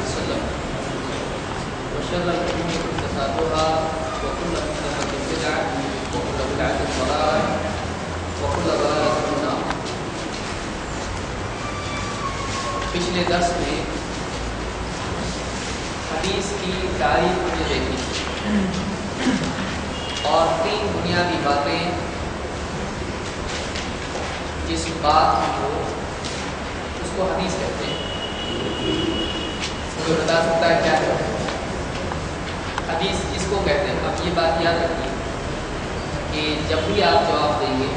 वसल्लम वशर्रल उमूरि मुहदसातुहा व कुल्लु मुहदसतिन बिदअह व कुल्लु बिदअतिन ज़लालह व कुल्लु ज़लालतिन फिन्नार। पिछले दर्स में हदीस की तारीफ हमने देखी और 3 बुनियादी बातें जिस बात को उसको हदीस कहते हैं। कोई बता सकता है क्या है हदीस किसको कहते हैं? अब ये बात याद रखिए कि जब भी आप जवाब देंगे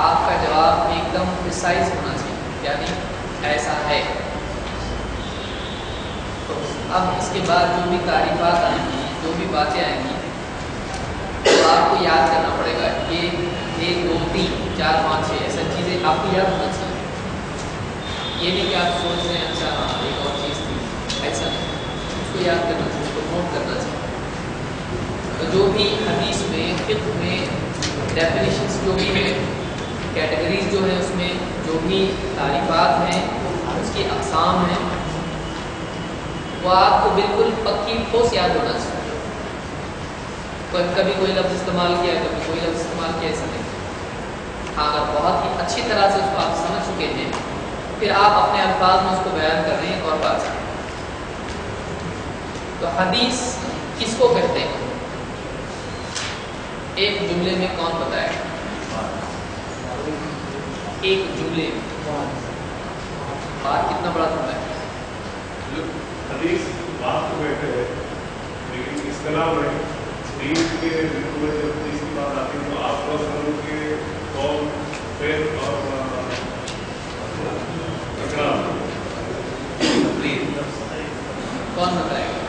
आपका जवाब एकदम प्रिसाइज होना चाहिए, यानी ऐसा है। तो अब इसके बाद जो भी तारीफात आएंगी, जो भी बातें आएंगी, तो आपको याद करना पड़ेगा। ये 1 2 3 4 5 6 ऐसा चीज़ें आपको याद होना चाहिए। ये नहीं कि आप सोच रहे हैं अच्छा हाँ एक और चीज़ थी, ऐसा नहीं। उसको याद करना चाहिए, उसको नोट करना चाहिए। तो जो भी हदीस में फिक्र में डेफिनेशंस जो भी हैं, कैटेगरीज जो है, उसमें जो भी तारीफात हैं, उसकी अक़साम हैं, वो आपको बिल्कुल पक्की ठोस याद होना चाहिए। कभी कोई लफ्ज़ इस्तेमाल किया है, कभी कोई लफ्ज़ इस्तेमाल किया, ऐसा नहीं। हाँ, अगर बहुत ही अच्छी तरह से उसको आप समझ चुके हैं, फिर आप अपने अल्फाज में उसको बयान कर रहे हैं, एक और बात है। तो हदीस किसको कहते हैं? एक जुमले में कौन बताए? एक जुमले में बात कितना बड़ा जुमला है? हदीस बात को कहते हैं, लेकिन इस्तिलाह में दीन के बिल्कुल जब हदीस की बात आती है तो आप लोगों के कौल फिर और कौन बताएगा?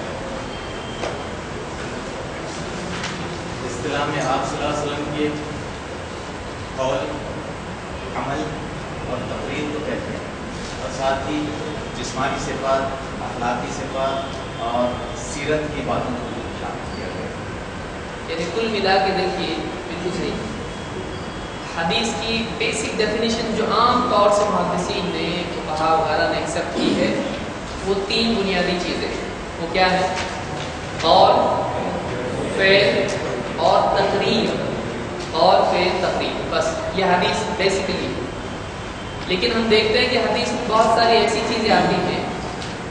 इस्तिलाह में आप सल्लल्लाहु अलैहि वसल्लम के कौल, अमल और तकरीर को कहते हैं, और साथ ही जिस्मानी सिफात, अखलाकी सिफात और सीरत की बातों को शामिल किया गया है। यानी कुल मिला के देखिए बिल्कुल सही। हदीस की बेसिक डेफिनेशन जो आम तौर से मुहद्दिसीन ने, फुक़हा वगैरह ने एक्सेप्ट की है, वो 3 बुनियादी चीज़ें। वो क्या है? कौल, फ़ेल और तकरीर। और फ़ेल, तकरीर, बस ये हदीस बेसिकली। लेकिन हम देखते हैं कि हदीस में बहुत सारी ऐसी चीज़ें आती हैं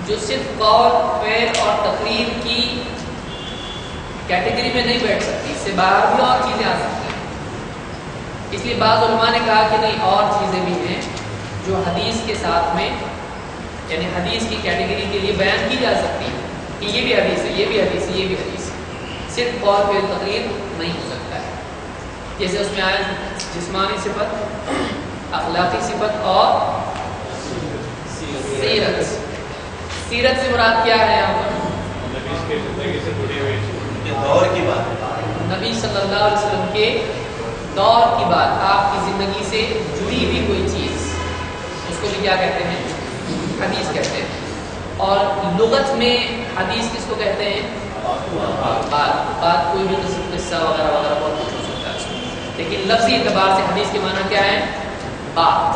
जो सिर्फ कौल, फ़ेल और तकरीर की कैटेगरी में नहीं बैठ सकती, इससे बाहर भी और चीज़ें आ सकती हैं। इसलिए बाज़ उलमा ने कहा कि नहीं, और चीज़ें भी हैं जो हदीस के साथ में, यानी हदीस की कैटेगरी के लिए बयान की जा सकती है कि ये भी हदीस है, ये भी हदीस है, ये भी हदीस है। सिर्फ कौल, फ़ेल, तकरीर नहीं हो सकता है। जैसे उसमें आया जिस्मानी सिफत, अखलाकी सिफत और सीरत। सीरत से मुराद क्या है यहाँ पर? दौर की बात है, नबी सल्लल्लाहु अलैहि वसल्लम के दौर की बात, आपकी ज़िंदगी से जुड़ी हुई कोई चीज़, उसको भी क्या कहते हैं? हदीस कहते हैं। और लुगत में हदीस किसको कहते हैं? बात कोई भी किस्सा वगैरह वगैरह बहुत कुछ हो सकता है उसमें, लेकिन लफ्ज़ी एतबार से हदीस के माना क्या है? बात।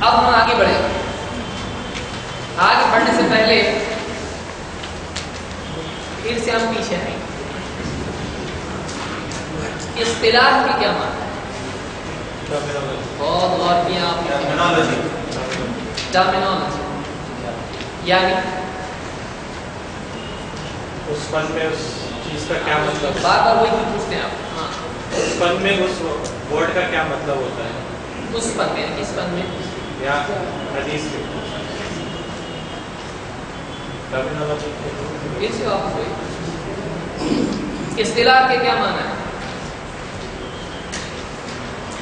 अब हम आगे बढ़े। आगे बढ़ने से पहले फिर से हम पीछे आए। इस्तिलाह की क्या माना है? बहुत गौर किया आपने। टर्मिनोलॉजी यानी उस फन में उस चीज़ का क्या मतलब? बार बार वही पूछते हैं आप। हाँ, उस फन में उस वर्ड का क्या मतलब होता है? उस फन में, किस फन में? या हदीस में टर्मिनोलॉजी फिर से वापस वही। इस्तिलाह के क्या माना है?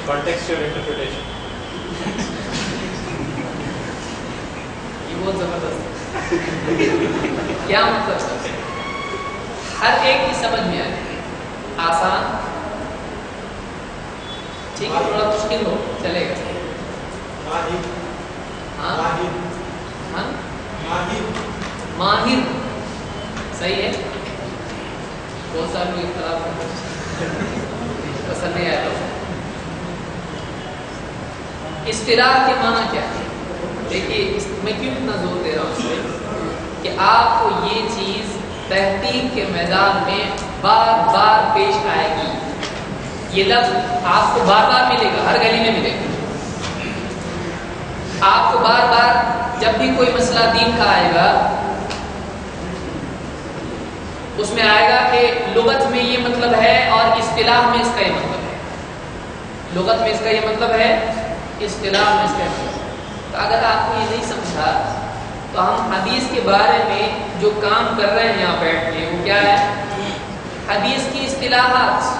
Contextual interpretation. ये बहुत जबरदस्त है। क्या मतलब? हर एक की समझ में आए, आसान, ठीक है, थोड़ा मुश्किल हो चलेगा। हाँ हाँ, माहिर सही है। बहुत सारे लोग इख्तलाफ पसंद नहीं आया। اصطلاح کے معنی کیا ہے؟ دیکھیے میں کیوں اتنا زور دے رہا ہوں اس پہ کہ آپ کو یہ چیز تحقیق کے میدان میں بار بار پیش آئے گی. یہ لفظ آپ کو بار بار ملے گا، ہر گلی میں ملے گا. آپ کو بار بار جب بھی کوئی مسئلہ دین کا آئے گا اس میں آئے گا کہ لغت میں یہ مطلب ہے اور اصطلاح میں اس کا یہ مطلب ہے. لغت میں اس کا یہ مطلب ہے، اصطلاح میں اس کا یہ مطلب ہے. تو اگر آپ کو یہ نہیں سمجھا تو ہم حدیث کے بارے میں جو کام کر رہے ہیں یہاں بیٹھ کے وہ کیا ہے؟ حدیث کی اصطلاحات.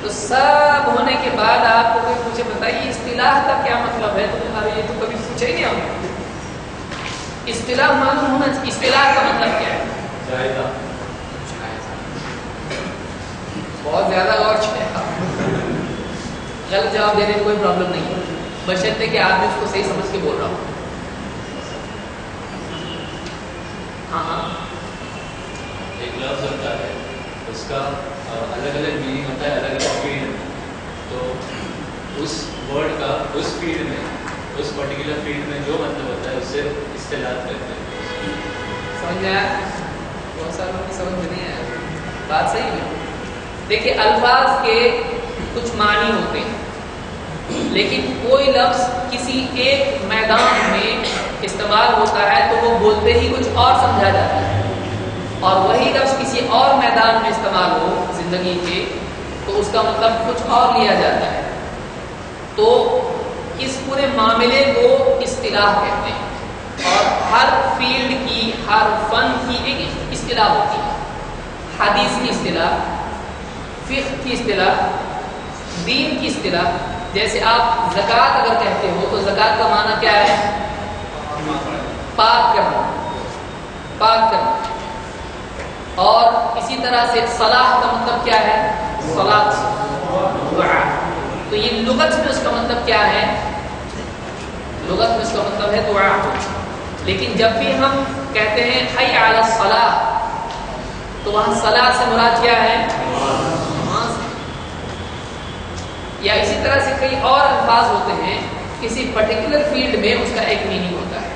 تو سب ہونے کے بعد آپ کو کوئی پوچھے بتائیے اصطلاح کا کیا مطلب ہے، تو ارے یہ تو کبھی پوچھا ہی نہیں ہم نے. اصطلاح معلوم ہونا چاہیے. اصطلاح کا مطلب کیا ہے؟ جائزہ. بہت زیادہ غور سے غلط جواب دینے میں کوئی پرابلم نہیں ہے، بشرطے کہ آپ اس کو صحیح سمجھ کے بول رہا ہوں. ہاں ایک لفظ ہوتا ہے اس کا الگ الگ میننگ ہوتا ہے، الگ الگ فیلڈ. تو اس ورڈ کا اس فیلڈ میں، اس پرٹیکولر فیلڈ میں جو مطلب ہوتا ہے اس سے اصطلاح کرتے ہیں. سمجھ میں آیا؟ بہت سارے لوگوں کی سمجھ میں نہیں آیا. بات صحیح ہے. دیکھیے الفاظ کے کچھ معنی ہوتے ہیں، لیکن کوئی لفظ کسی ایک میدان میں استعمال ہوتا ہے تو وہ بولتے ہی کچھ اور سمجھا جاتا ہے، اور وہی لفظ کسی اور میدان میں استعمال ہو زندگی کے تو اس کا مطلب کچھ اور لیا جاتا ہے. تو اس پورے معاملے کو اصطلاح کہتے ہیں. اور ہر فیلڈ کی، ہر فن کی ایک اصطلاح ہوتی ہے. حدیث کی اصطلاح، فقہ کی اصطلاح، دین کی اصطلاح. جیسے آپ زکوٰۃ اگر کہتے ہو تو زکوٰۃ کا معنی کیا ہے؟ پاک کرنا، پاک کرنا. اور اسی طرح سے صلاح کا مطلب کیا ہے؟ صلاۃ، دعا. تو یہ لغت میں اس کا مطلب کیا ہے؟ لغت میں اس کا مطلب ہے دعا. لیکن جب بھی ہم کہتے ہیں حی علی الصلاۃ تو وہاں صلاۃ سے مراد کیا ہے؟ نماز. یا اسی طرح سے کئی اور الفاظ ہوتے ہیں، کسی پرٹیکولر فیلڈ میں اس کا ایک میننگ ہوتا ہے.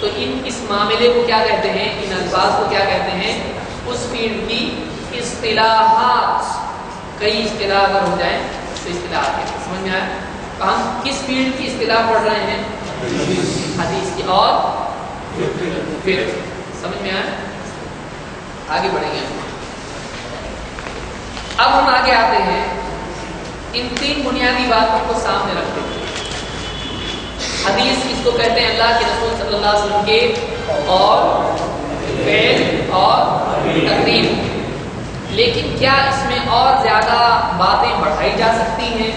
تو اس معاملے کو کیا کہتے ہیں؟ ان الفاظ کو کیا کہتے ہیں؟ اس فیلڈ کی اصطلاحات. کئی اصطلاح اگر ہو جائیں تو اصطلاحات کہتے ہیں. سمجھ میں آیا؟ ہم کس فیلڈ کی اصطلاح پڑھ رہے ہیں؟ حدیث کی اور پھر. سمجھ میں آیا؟ آگے بڑھیں گے. اب ہم آگے آتے ہیں ان تین بنیادی باتوں کو سامنے رکھتے ہیں. حدیث اس کو کہتے ہیں اللہ کے رسول صلی اللہ علیہ وسلم کے اور فعل اور تقریر. لیکن کیا اس میں اور زیادہ باتیں بڑھائی جا سکتی ہیں؟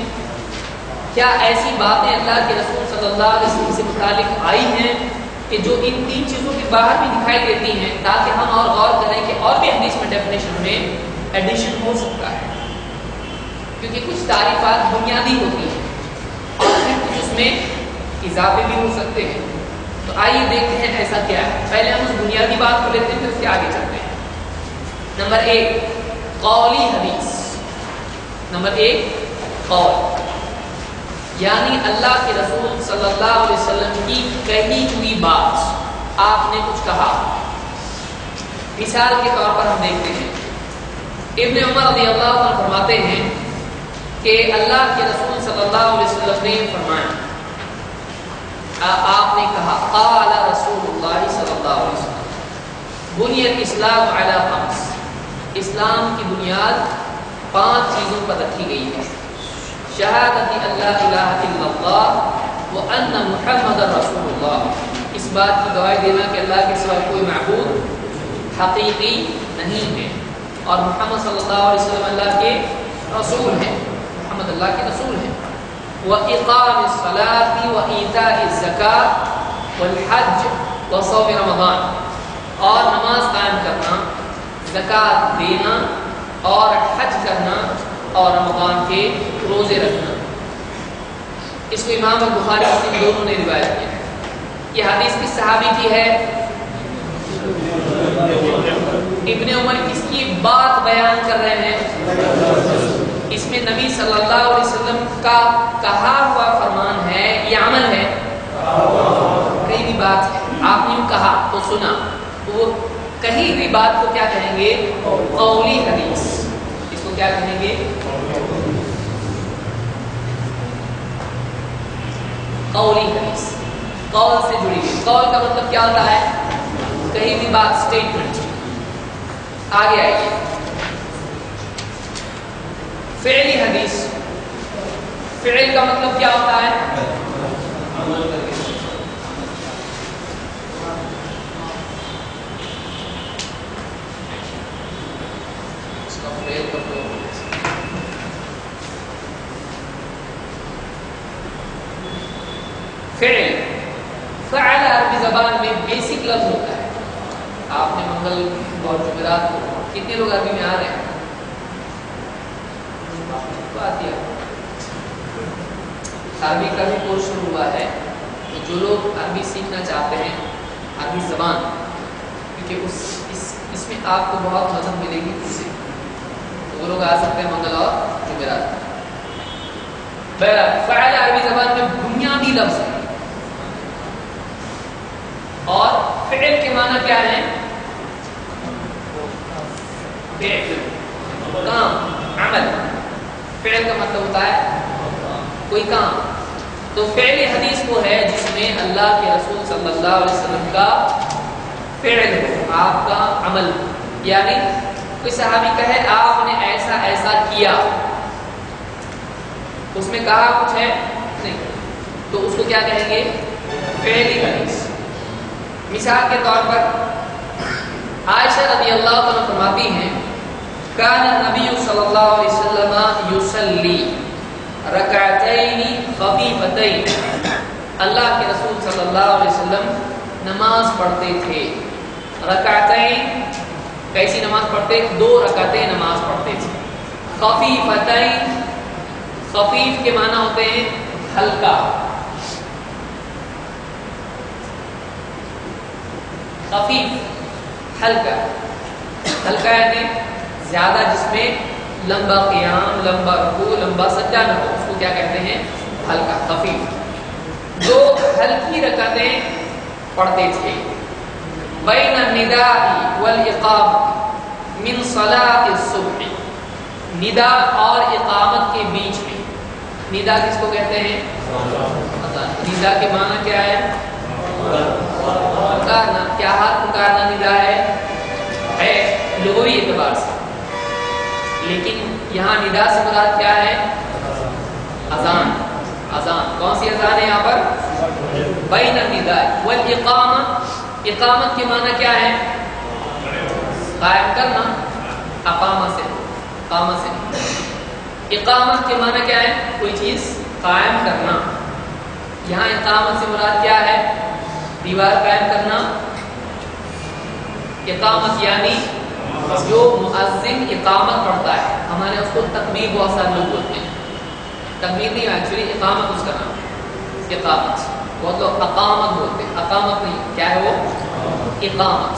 کیا ایسی باتیں اللہ کے رسول صلی اللہ علیہ وسلم سے متعلق آئی ہیں کہ جو ان تین چیزوں کے باہر بھی دکھائی دیتی ہیں، تاکہ ہم اور غور کریں کہ اور بھی حدیث میں ڈیفینیشن میں ایڈیشن ہو سکتا ہے؟ کیونکہ کچھ تعریفات بنیادی ہوتی ہیں اور پھر کچھ اس میں اضافے بھی ہو سکتے ہیں. تو آئیے دیکھتے ہیں ایسا کیا ہے. پہلے ہم اس بنیادی بات کو لیتے ہیں، پھر اس کے آگے چلتے ہیں. نمبر 1 قولی حدیث. نمبر 1 قول، یعنی اللہ کے رسول صلی اللہ علیہ وسلم کی کہی ہوئی بات. آپ نے کچھ کہا. مثال کے طور پر ہم دیکھتے ہیں ابن عمر رضی اللہ عنہ فرماتے ہیں کہ اللہ کے رسول صلی اللہ علیہ وسلم نے فرمایا، آپ نے کہا قال رسول اللہ صلی اللہ علیہ وسلم بنی الاسلام علی 5. اسلام کی بنیاد 5 چیزوں پر رکھی گئی ہے. شہادت اللہ الہ الا اللہ وان محمد رسول اللہ. اس بات کی گواہی دینا کہ اللہ کے سوا کوئی معبود حقیقی نہیں ہے اور محمد صلی اللہ علیہ وسلم اللہ کے رسول ہیں. محمد اللہ کے رسول ہیں. وَإِقَامِ الصَّلَاةِ وَإِيتَاءِ الزَّكَاةِ وَالْحَجِّ وَصَوْمِ رمضان. اور نماز قائم کرنا، زکوٰۃ دینا اور حج کرنا اور رمضان کے روزے رکھنا. اس کو امام بخاری مسلم دونوں نے روایت کیا ہے. یہ حدیث کس صحابی کی ہے؟ ابن عمر. کس کی بات بیان کر رہے ہیں؟ اس میں نبی صلی اللہ علیہ وسلم کا کہا ہوا فرمان ہے یہ عمل ہے؟ کہیں بھی بات ہے آپ نے یوں کہا تو سنا تو وہ کہیں بھی بات کو کیا کہیں گے؟ قولی حدیث. اس کو کیا کہیں گے؟ قولی حدیث. قول سے جڑی ہوئی. قول کا مطلب کیا ہوتا ہے؟ کہیں بھی بات اسٹیٹمنٹ. آگے آئیے فعلی حدیث. فعل کا مطلب کیا ہوتا ہے؟ فعل فعل عربی زبان میں بیسک لفظ ہوتا ہے. آپ نے منگل اور جمعرات کو کتنے لوگ عربی میں آ رہے ہیں؟ بات یہ عربی کا بھی کورس شروع ہوا ہے تو جو لوگ عربی سیکھنا چاہتے ہیں عربی زبان کیونکہ اس میں آپ کو بہت مدد ملے گی اس سے تو وہ لوگ آ سکتے ہیں منگل اور جمعرات. فعل عربی زبان میں بنیادی لفظ ہے اور فعل کے معنی کیا ہے؟ فعل کام عمل. فعل کا مطلب ہوتا ہے کوئی کام. تو فعل حدیث وہ ہے جس میں اللہ کے رسول صلی اللہ علیہ وسلم کا فعل ہو آپ کا عمل ہو. یعنی کوئی صحابی کہے آپ نے ایسا ایسا کیا اس میں کہا کچھ ہے نہیں تو اس کو کیا کہیں گے؟ فعلی حدیث. مثال کے طور پر عائشہ رضی اللہ عنہ فرماتی ہیں کان النبی صلی اللہ علیہ وسلم یصلی رکعتین خفیفتین. اللہ کے رسول صلی اللہ علیہ وسلم نماز پڑھتے تھے. رکعتین کیسی نماز پڑھتے؟ 2 رکعتیں نماز پڑھتے تھے. خفیفتین خفیف کے معنی ہوتے ہیں ہلکا. خفیف ہلکا. ہلکا یعنی زیادہ جس میں لمبا قیام لمبا رکوع لمبا سجدہ نہ ہو اس کو کیا کہتے ہیں؟ ہلکا خفیف. 2 ہلکی رکعتیں پڑھتے تھے. بین النداء والاقامۃ من صلاۃ الصبح. ندا اور اقامت کے بیچ میں. ندا کس کو کہتے ہیں؟ ندا کے معنی کیا ہے؟ پکارنا. کیا حال پکارنا ندا ہے لغوی اعتبار سے. لیکن یہاں ندا سے مراد کیا ہے؟ اذان. اذان کون سی اذان ہے یہاں پر؟ بین النداء والاقامۃ. اقامت کے معنی کیا ہے؟ قائم کرنا. اقامہ سے قامہ سے. اقامت کے معنی کیا ہے؟ کوئی چیز قائم کرنا. یہاں اقامت سے مراد کیا ہے؟ دیوار قائم کرنا. اقامت یعنی جو مؤذن اقامت پڑھتا ہے ہمارے اس کو تکبیر بہت سارے لوگ بولتے ہیں. تکبیر نہیں ایکچولی اقامت اس کا نام. اقامت بہت لوگ اقامت بولتے ہیں. اقامت نہیں کیا ہے وہ؟ اقامت.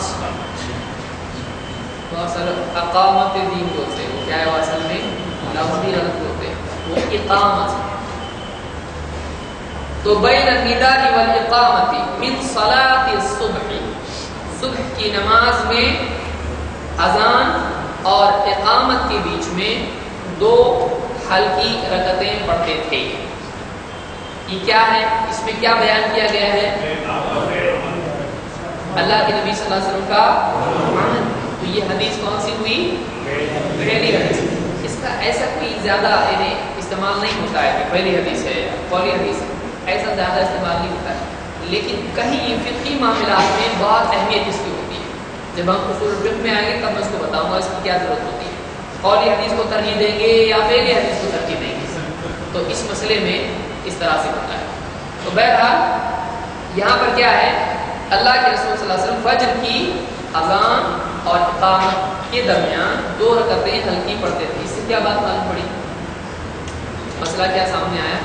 بہت سارے اقامت دین بولتے ہیں وہ کیا ہے وہ اصل میں لفظی غلط بولتے ہیں وہ اقامت. تو بین النداء والاقامۃ من صلاۃ الصبح. صبح کی نماز میں اذان اور اقامت کے بیچ میں 2 ہلکی رکعتیں پڑھتے تھے. یہ کیا ہے؟ اس میں کیا بیان کیا گیا ہے؟ اللہ کے نبی صلی اللہ علیہ وسلم کا عمل. تو یہ حدیث کون سی ہوئی؟ پہلی حدیث. اس کا ایسا کوئی زیادہ استعمال نہیں ہوتا ہے کہ پہلی حدیث ہے قولی حدیث ہے. ایسا زیادہ استعمال نہیں ہوتا ہے. لیکن کہیں فقہی معاملات میں بہت اہمیت اس کی ہوتی ہے. جب ہم اصول فقہ میں آئیں گے تب میں اس کو بتاؤں گا اس کی کیا ضرورت ہوتی ہے. قولی حدیث کو ترجیح دیں گے یا پہلی حدیث کو ترجیح دیں گے تو اس مسئلے میں اس طرح سے ہوتا ہے. تو بہرحال یہاں پر کیا ہے؟ اللہ کے رسول صلی اللہ علیہ وسلم فجر کی اذان اور اقامت کے درمیان 2 رکعتیں ہلکی پڑھتے تھے. اس سے کیا بات معلوم پڑی؟ مسئلہ کیا سامنے آیا؟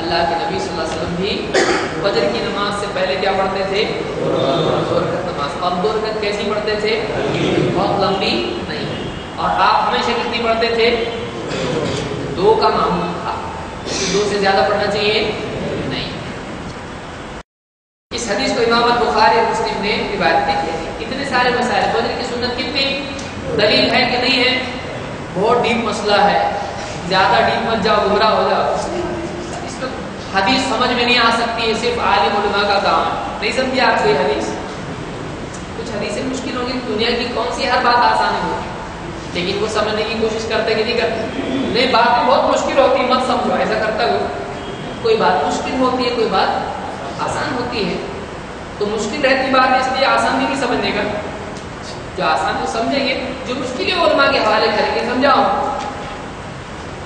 अल्लाह के नबी सल्लल्लाहु अलैहि वसल्लम भी फजर की नमाज से पहले क्या पढ़ते थे? 2 रकात नमाज। और 2 रकात कैसी पढ़ते थे? बहुत लंबी नहीं। और आप हमेशा कितनी पढ़ते थे? 2 का मामूल था, 2 से ज्यादा पढ़ना चाहिए नहीं। इस हदीस को इमाम बुखारी और मुस्लिम ने रिवायत की है। इतने सारे मसाइल, फजर की सुन्नत कितनी दलील है कि नहीं है? बहुत डीप मसला है, ज्यादा डीप मत जाओ, गुमराह हो जाओ। इसको हदीस समझ में नहीं आ सकती है, सिर्फ आलिम उलमा का काम है। नहीं समझी आप कोई हदीस? कुछ हदीसें मुश्किल होगी, दुनिया की कौन सी हर बात आसान होगी, लेकिन वो समझने की कोशिश करते कि नहीं करते? नहीं, बातें बहुत मुश्किल होती है, मत समझो, ऐसा करता हो। कोई बात मुश्किल होती है, कोई बात आसान होती है। तो मुश्किल रहती बात है, इसलिए आसान नहीं समझने का। जो आसान तो समझेंगे, जो मुश्किल है उलमा के हवाले करेंगे, समझाओ।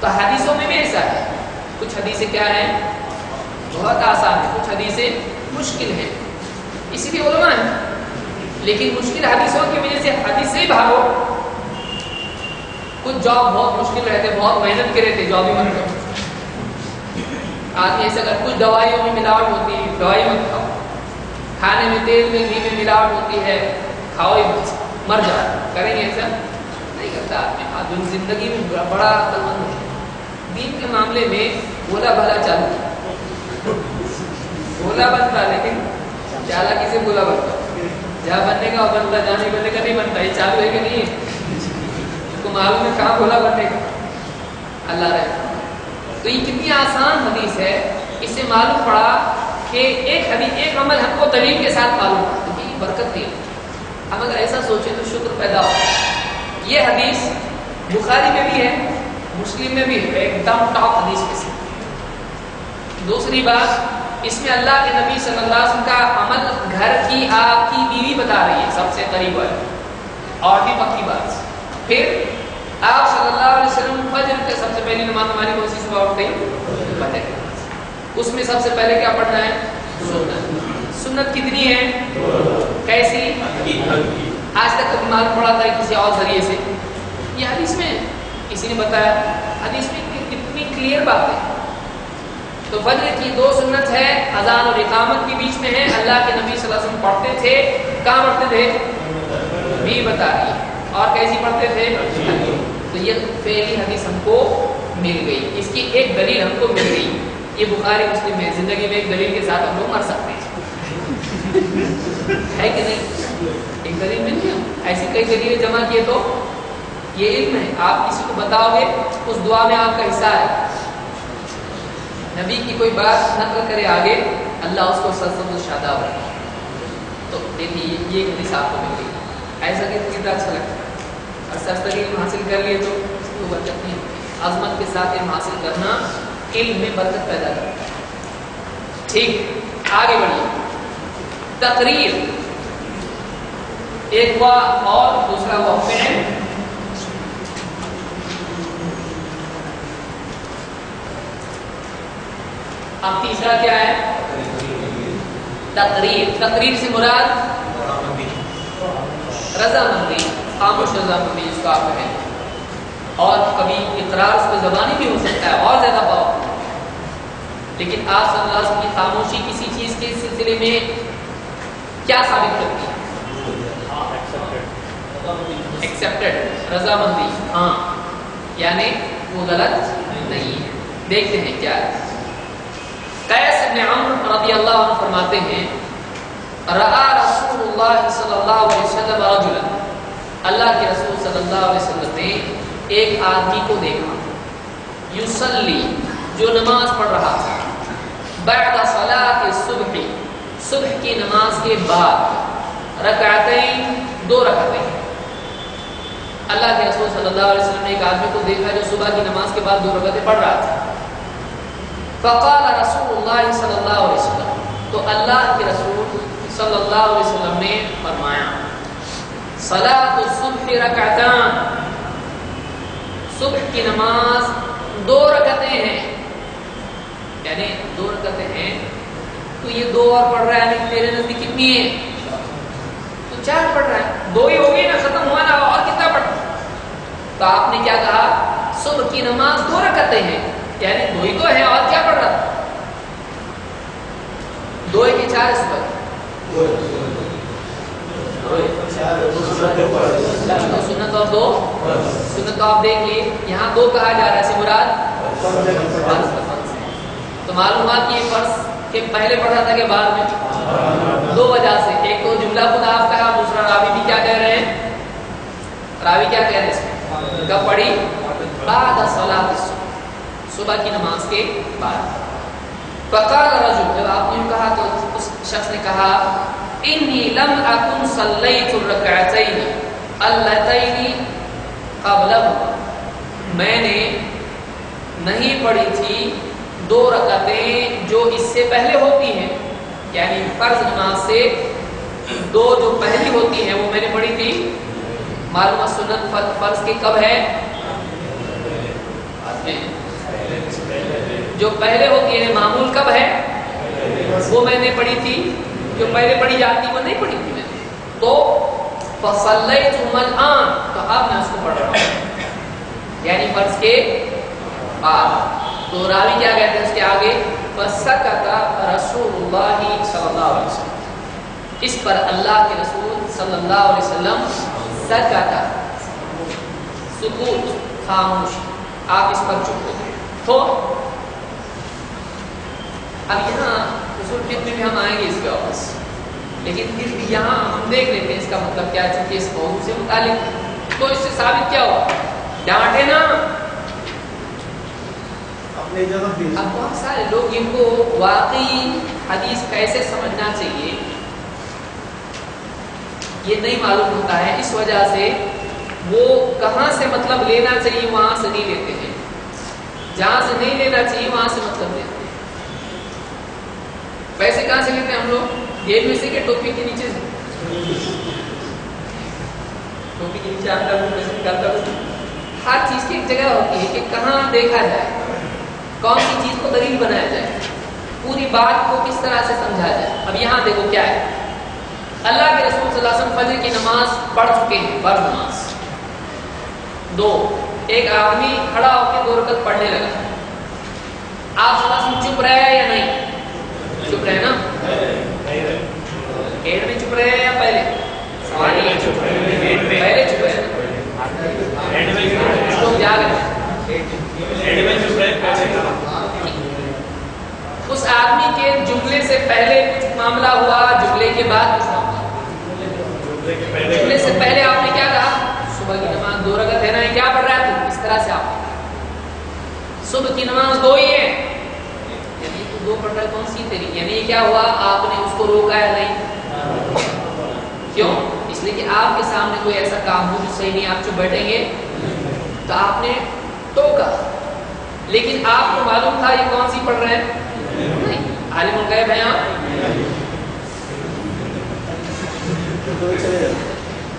तो हदीसों में भी ऐसा है, कुछ हदीसें क्या है? बहुत आसान है, कुछ हदीसें मुश्किल है, इसीलिए उलमा है। लेकिन मुश्किल हदीसों की वजह से हदीस से ही भागो। कुछ जॉब बहुत मुश्किल रहते, बहुत मेहनत के रहते, जॉब ही मत करो। आदमी ऐसा कर, कुछ दवाइयों में मिलावट होती है, दवाई मत खाओ। खाने में तेल में घी में मिलावट होती है, खाओ ही मत, मर जाओ। करेंगे ऐसा? नहीं करता आदमी। आदमी जिंदगी में बड़ा अक्लमंद है। दीन के मामले में बोला भला चालू, बोला बनता, लेकिन चालाकी से बोला बनता। जहाँ बनने का बनता, जहाँ नहीं बनने का नहीं बनता। ये चालू है कि नहीं है? इसको मालूम है कहाँ बोला बनने का। अल्लाह रहे। तो ये कितनी आसान हदीस है, इससे मालूम पड़ा कि एक हदीस, एक अमल हमको दलील के साथ मालूम पड़ा, क्योंकि बरकत दी। हम अगर ऐसा सोचे तो शुक्र पैदा हो। ये हदीस बुखारी में भी है, मुस्लिम में भी है, एकदम टॉप हदीस में से। दूसरी बात, इसमें अल्लाह के नबी सल्लल्लाहु अलैहि वसल्लम का अमल घर की आपकी बीवी बता रही है, सबसे करीब है, और भी पक्की बात। फिर आप सल्लल्लाहु अलैहि वसल्लम फजर के सबसे पहली नमाज हमारी कौन सी सुबह उठते हैं? फजर। उसमें सबसे पहले क्या पढ़ना है? सुन्नत। सुन्नत कितनी है? कैसी? आज तक कभी मालूम पड़ा था किसी और जरिए से? ये हदीस में किसी ने बताया। हदीस में कितनी क्लियर बात है। तो फजर की 2 सुन्नत है, अजान और इकामत के बीच में है। अल्लाह के नबी सल्लल्लाहु अलैहि वसल्लम पढ़ते थे, कहाँ पढ़ते थे? भी बता रही। और कैसी पढ़ते थे? तो ये पहली हदीस हमको मिल गई, इसकी एक दलील हमको मिल गई। ये बुखारी मुस्लिम में। जिंदगी में एक दलील के साथ हम लोग मर सकते हैं, है कि नहीं? एक दलील मिल गई, ऐसी कई दलीलें जमा किए तो ये इल्म है। आप किसी को बताओगे, उस दुआ में आपका हिस्सा है। नबी की कोई बात नकल करे आगे, अल्लाह उसको सत्संग शादाब रखे। तो देखिए ये एक हदीस आपको मिल गई। ऐसा कितना अच्छा लगता है। और सस्ता इल्म हासिल कर लिए तो उसको बरकत नहीं होती। अजमत के साथ इल्म हासिल करना इल्म में बरकत पैदा करता है। ठीक, आगे बढ़िए। तकरीर एक हुआ, और दूसरा हुआ फ़िल। अब तीसरा क्या है? तकरीर। तकरीर से मुराद रजामंदी, खामोश रजामंदी जिसको आप कहें। और कभी इकरार उस पर ज़बानी भी हो सकता है, और ज्यादा पावर। लेकिन आप सल्लल्लाहु अलैहि वसल्लम की खामोशी किसी चीज के सिलसिले में क्या साबित करती है? एक्सेप्टेड, रजामंदी। हाँ, यानी वो गलत नहीं है। देखते हैं क्या है। कैस इब्न अम्र रज़ियल्लाहु अन्हु फरमाते हैं, रआ रसूलुल्लाह सल्लल्लाहु अलैहि वसल्लम रजुलन, अल्लाह के रसूल सल्लल्लाहु अलैहि वसल्लम ने एक आदमी को देखा, युसल्ली, जो नमाज पढ़ रहा था, बअद सलात सुबह, सुबह की नमाज के बाद, रकातैन, 2 रकातें। अल्लाह के रसूल सल्लल्लाहु अलैहि वसल्लम ने एक आदमी को देखा जो सुबह की नमाज के बाद 2 रकातें पढ़ रहा था। फ़क़ाल रसूलुल्लाह सल्लल्लाहु अलैहि वसल्लम, तो अल्लाह के रसूल सल्लल्लाहु अलैहि वसल्लम ने फरमाया, सलातु सुबह रकातान, सुबह की नमाज 2 रकातें हैं, यानी 2 रकातें हैं। तो ये 2 और पढ़ रहा है, मेरे नजदीक कितनी है? तो 4 पढ़ रहा है, 2 ही हो गई ना, खत्म हुआ ना, और कितना पढ़? तो आपने क्या कहा? सुबह की नमाज 2 रकातें हैं, यानी 2 ही तो है, और क्या पढ़ रहा था? 4 इस पर सुन्नत और 2 सुन्नत। तो आप देख लिए यहाँ 2 कहा जा रहा है, से मुराद फर्ज। तो मालूम हुआ कि ये फर्ज के पहले पढ़ा था कि बाद में, 2 वजह से। एक तो जुमला खुद आप कहा, दूसरा रावी भी क्या कह रहे हैं, रावी क्या कह रहे हैं इसमें, कब पढ़ी, बाद सलात सुबह की नमाज के बाद। फक़ाल रजुल, जब आपने कहा तो उस शख्स ने कहा, इन्नी लम अकुन सल्लैतु रकअतैनि अल्लतैनि क़ब्लहु, मैंने नहीं पढ़ी थी 2 रकातें जो इससे पहले होती हैं, यानी फर्ज नमाज से 2 जो पहली होती हैं वो मैंने पढ़ी थी। मालूम सुन्नत फर्ज के कब है, जो पहले होती है मामूल कब है, वो मैंने पढ़ी थी। जो पहले पढ़ी जाती वो नहीं पढ़ी थी मैंने। तो फसल्लैतुहुल आन, तो अब मैं उसको पढ़ रहा हूँ, यानी फर्ज के बाद। तो रावी क्या कहते हैं उसके आगे, फसकता रसूलुल्लाह सल्लल्लाहु अलैहि वसल्लम, इस पर अल्लाह के रसूल सल्लल्लाहु अलैहि वसल्लम सकता, सुकूत, खामोशी, आप इस पर चुप हो गए। तो अब यहाँ उसूल फिक़्ह में भी हम आएंगे इसके वापस, लेकिन फिर भी यहाँ हम देख लेते हैं इसका मतलब क्या है, चूंकि इस मौजूद से मुतालिक। तो इससे साबित क्या हुआ, डांटे ना। अब बहुत सारे लोग इनको वाकई हदीस कैसे समझना चाहिए ये नहीं मालूम होता है, इस वजह से वो कहाँ से मतलब लेना चाहिए वहां से नहीं लेते हैं, जहां से नहीं लेना चाहिए वहां से मतलब लेते हैं। पैसे कहाँ से लेते हैं हम लोग, जेब में से के टोपी के नीचे से, टोपी के नीचे आता हूँ, पैसे निकालता हूँ। हर चीज की एक जगह होती है कि कहाँ देखा जाए, कौन सी चीज को दलील बनाया जाए, पूरी बात को किस तरह से समझा जाए। अब यहाँ देखो क्या है, अल्लाह के रसूल सल्लल्लाहु अलैहि वसल्लम फजर की नमाज पढ़ चुके हैं, फर्ज नमाज 2। एक आदमी खड़ा होकर 2 रकात पढ़ने लगा, आप सल्लल्लाहु अलैहि वसल्लम चुप रहे या नहीं, चुप रहे ना, एंड में चुप रहे या पहले, सवाल ये, पहले चुप रहे, लोग जाग रहे, उस आदमी के जुमले से पहले कुछ मामला हुआ, जुमले के बाद कुछ मामला। जुमले से पहले आपने क्या कहा, सुबह की नमाज 2 रकात है ना, क्या पढ़ रहा है तू, इस तरह से आप सुबह की नमाज 2 ही है, यानी तू 2 पढ़ रहा है, कौन सी तेरी, यानी ये क्या हुआ, आपने उसको रोका या नहीं, क्यों, इसलिए कि आपके सामने कोई ऐसा काम हो जो सही नहीं, आप चुप बैठेंगे, तो आपने टोका, लेकिन आपको मालूम था ये कौन सी पढ़ रहे हैं, नहीं, आलिम गए भैया,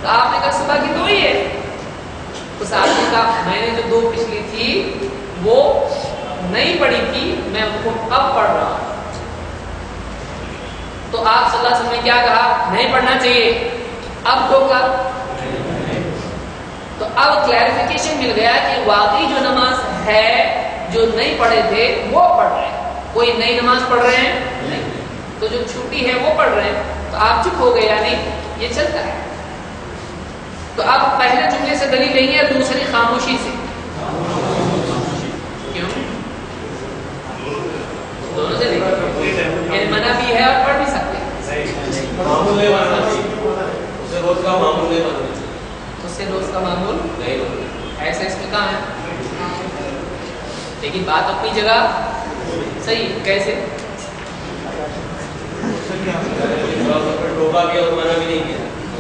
तो आपने कहा सुबह की 2 ही है, उस आदमी का मैंने जो 2 पिछली थी वो नहीं पढ़ी थी, मैं उनको अब पढ़ रहा हूं। तो आप सल्लल्लाहु अलैहि वसल्लम ने क्या कहा, नहीं पढ़ना चाहिए, अब टोका। तो अब क्लैरिफिकेशन मिल गया कि वाकई जो नमाज है जो नहीं पढ़े थे वो पढ़ रहे हैं, कोई नई नमाज पढ़ रहे हैं नहीं, तो जो छुट्टी है वो पढ़ रहे हैं, तो आप चुप हो गए, यानी ये चलता है। तो अब पहले जुमले से दलील नहीं है, दूसरी खामोशी से, क्यों, दोनों से नहीं, मना भी है और पढ़ भी सकते हैं, उससे रोज का मामूल नहीं बनना, उससे रोज का मामूल नहीं बनना, ऐसा इसमें कहाँ है, लेकिन बात अपनी जगह सही, कैसे टोका किया और मना भी नहीं किया,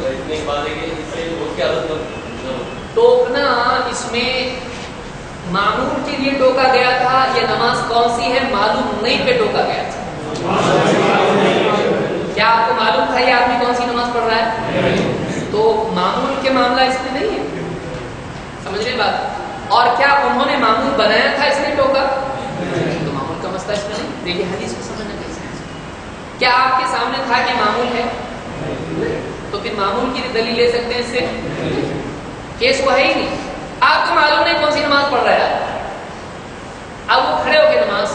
इतनी बात है कि इससे रोज की आदत टोकना, इसमें मामूल के लिए टोका गया था, ये नमाज कौन सी है मालूम नहीं पे टोका गया था, क्या आपको मालूम था ये आदमी कौन सी नमाज पढ़ रहा है, तो मामूल के मामला इसमें नहीं है, समझ रहे बात। और क्या उन्होंने मामूल बनाया था इसलिए टोका, तो मामूल का मसला इसमें नहीं। देखिए हदीस को समझना कैसे, क्या आपके सामने था कि मामूल है, तो फिर मामूल की दलील ले सकते हैं इससे, केस वो है ही नहीं, आपको मालूम नहीं कौन सी नमाज पढ़ रहा है, अब वो खड़े हो गए नमाज,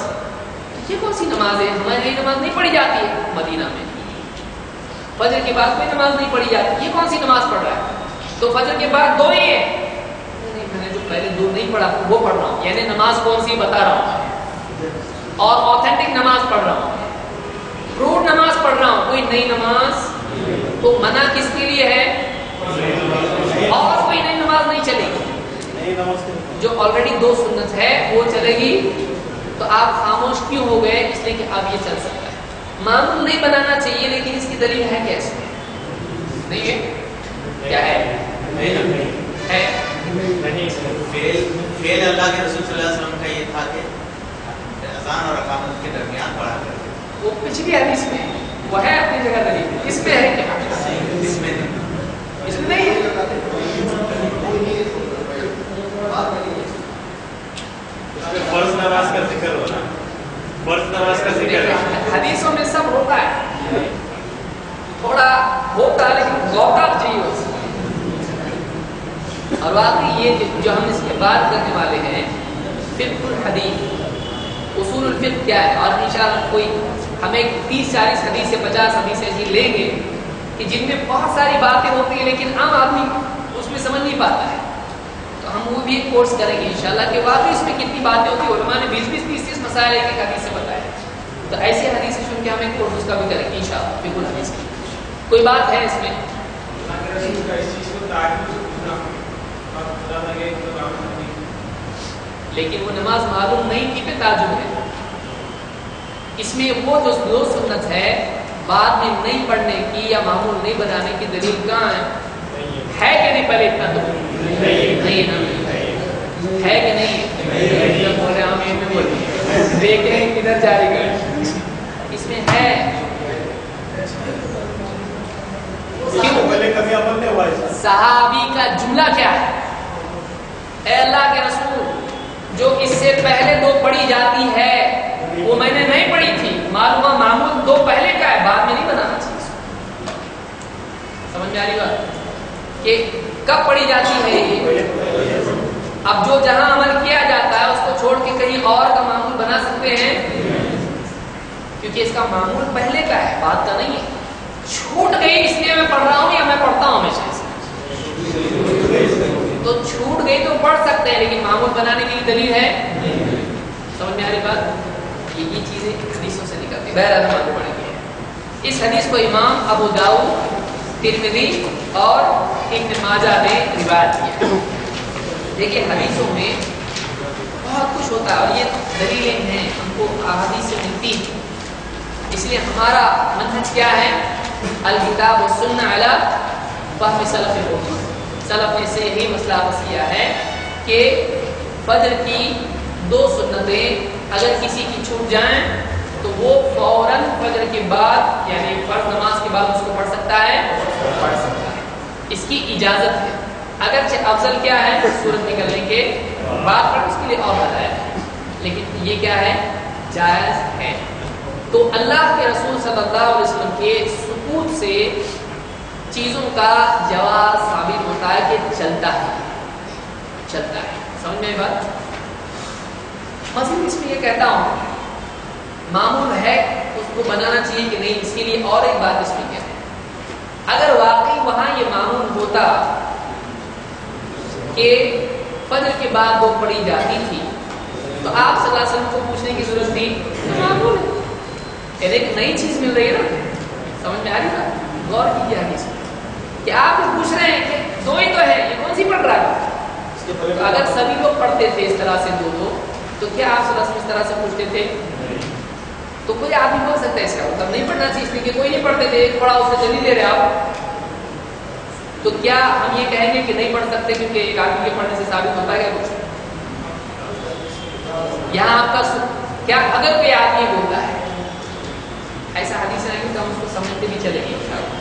ये कौन सी नमाज है, हमारे यही नमाज नहीं पढ़ी जाती है, मदीना में फजर के बाद कोई नमाज नहीं पढ़ी जाती, ये कौन सी नमाज पढ़ रहा है? तो फजर के बाद 2 ही है। नहीं, मैंने जो पहले 2 नहीं पढ़ा वो पढ़ रहा हूँ, यानी नमाज कौन सी बता रहा हूँ और ऑथेंटिक नमाज पढ़ रहा हूँ, क्रूड नमाज पढ़ रहा हूँ, कोई नई नमाज। तो मना किसके लिए है? और कोई नई नमाज नहीं चलेगी, जो ऑलरेडी 2 सुन्नत है वो चलेगी। तो आप खामोश क्यों हो गए? इसलिए कि अब ये चल सकता है। मामूल नहीं बनाना चाहिए, लेकिन इसकी दलील है क्या इसमें? नहीं है? क्या है? है? फेल अल्लाह के रसूल सल्लल्लाहु अलैहि वसल्लम का ये था कि अज़ान और इकामत के दरमियान पढ़ा करते। वो पिछली हदीस में वो है अपनी जगह दलील, इसमें है क्या? इसमें नहीं, इसमें नहीं है। फर्ज नमाज का जिक्र हो ना, फर्ज नमाज का जिक्र है। हदीसों में सब होता है, थोड़ा होता है लेकिन गौर चाहिए उसमें। और वाकई ये जो हम इसके बात करने वाले हैं फिक़्हुल हदीस, उसूलुल फिक़्ह क्या है, और इंशाअल्लाह कोई हमें 30-40 हदीस से 50 हदीस ऐसी लेंगे कि जिनमें बहुत सारी बातें होती हैं लेकिन आम आदमी उसमें समझ नहीं पाता है। तो हम वो भी एक कोर्स करेंगे इंशाअल्लाह कि वाकई इसमें कितनी बातें होती है। उलमा ने 20-20, 30-30 मसाइल एक हदीस से बताए। तो ऐसी हदीस सुन के हम एक कोर्स उसका भी करेंगे इंशाअल्लाह फिक़्हुल हदीस की। कोई बात है इसमें? लेकिन वो नमाज मालूम नहीं की पे ताजुब है। इसमें वो जो 2 सुन्नत है बाद में नहीं पढ़ने की या मामूल नहीं बनाने की दलील कहाँ है? है कि नहीं? पहले इतना तो नहीं है ना, है कि नहीं? जब बोले हम ये में बोले देखें किधर जारी कर, इसमें है। क्यों? पहले कभी अमल नहीं हुआ है। सहाबी का जुमला क्या है? ऐ अल्लाह के रसूल, जो इससे पहले 2 पढ़ी जाती है वो मैंने नहीं पढ़ी थी, मालूमा मामूल 2 पहले का है, बाद में नहीं बनाना चाहिए। समझ में आ रही बात कि कब पढ़ी जाती है ये? अब जो जहां अमल किया जाता है उसको छोड़ के कहीं और का मामूल बना सकते हैं, क्योंकि इसका मामूल पहले का है, बाद का नहीं है। छूट गई इसलिए मैं पढ़ रहा हूं या मैं पढ़ता हूं हमेशा से? तो छूट गई तो पढ़ सकते हैं, लेकिन मामूल बनाने की दलील है। समझ में आ रही बात? ये चीजें हदीसों से निकलती है। बहरहाल हम आगे बढ़ेंगे। इस हदीस को इमाम अबू दाऊद, तिरमिज़ी और इब्न माजाह ने रिवायत किया। देखिए हदीसों में बहुत कुछ होता है और ये दलीलें हैं हमको अहादीस से मिलती हैं। इसलिए हमारा मनहज क्या है? अल किताब व सुन्नह अला फ़हम सलफ़िल उम्मह। सलफ़ ने से यही मसला बस किया है कि फजर की 2 सुन्नतें अगर किसी की छूट जाएं तो वो फौरन फजर के बाद यानी फर्ज नमाज के बाद उसको पढ़ सकता है, पढ़ सकता है, इसकी इजाज़त है। अगरचे अफजल क्या है? सूरज निकलने के बाद पढ़, उसके लिए और बताया, लेकिन ये क्या है? जायज़ है। तो अल्लाह के रसूल सल्लल्लाहु अलैहि वसल्लम के सुकूत से चीज़ों का जवाब साबित होता है कि चलता है, चलता है। समझ में आई बात? मज़ीद इसमें ये कहता हूँ मामूल है उसको बनाना चाहिए कि नहीं, इसके लिए और एक बात इसमें क्या है? अगर वाकई वहाँ ये मामूल होता कि फजर के बाद 2 पढ़ी जाती थी तो आप सल्लल्लाहु अलैहि वसल्लम को पूछने की जरूरत थी? मामूल है, एक नई चीज़ मिल रही है ना। समझ में आ रही बात? गौर कीजिए हदीस कि आप पूछ रहे हैं कि 2 ही तो है, ये कौन सी पढ़ रहा है? तो अगर सभी लोग पढ़ते थे इस तरह से 2 तो क्या आप सल्लल्लाहु अलैहि वसल्लम इस तरह से पूछते थे? तो कोई आदमी बोल सकता है इसका मतलब नहीं पढ़ना चाहिए, इसलिए कि कोई नहीं पढ़ते थे, एक पढ़ा उससे जल्दी दे रहे आप। तो क्या हम ये कहेंगे कि नहीं पढ़ सकते क्योंकि एक आदमी के पढ़ने से साबित होता है क्या कुछ? यहाँ आपका क्या अगर कोई आदमी बोलता है ऐसा हदीस है तो हम उसको समझते भी चलेंगे इंशाअल्लाह।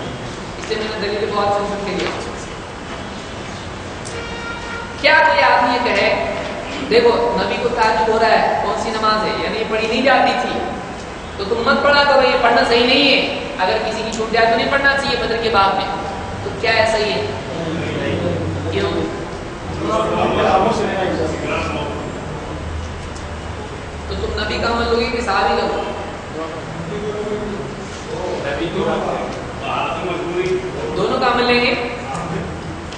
इसलिए मैंने दलील बहुत समझ के लिया। क्या कोई आदमी ये कहे देखो नबी को ताज्जुब हो रहा है कौन सी नमाज है, यानी ये पढ़ी नहीं जाती थी तो तुम मत पढ़ा करो, ये पढ़ना सही नहीं है। अगर किसी की छूट जाए तो नहीं पढ़ना चाहिए फजर के बाद में, तो क्या ऐसा ही है? क्यों? तो तुम नबी का अमल लोगे कि सहाबी का? हालत मजबूरी दोनों का अमल लेंगे,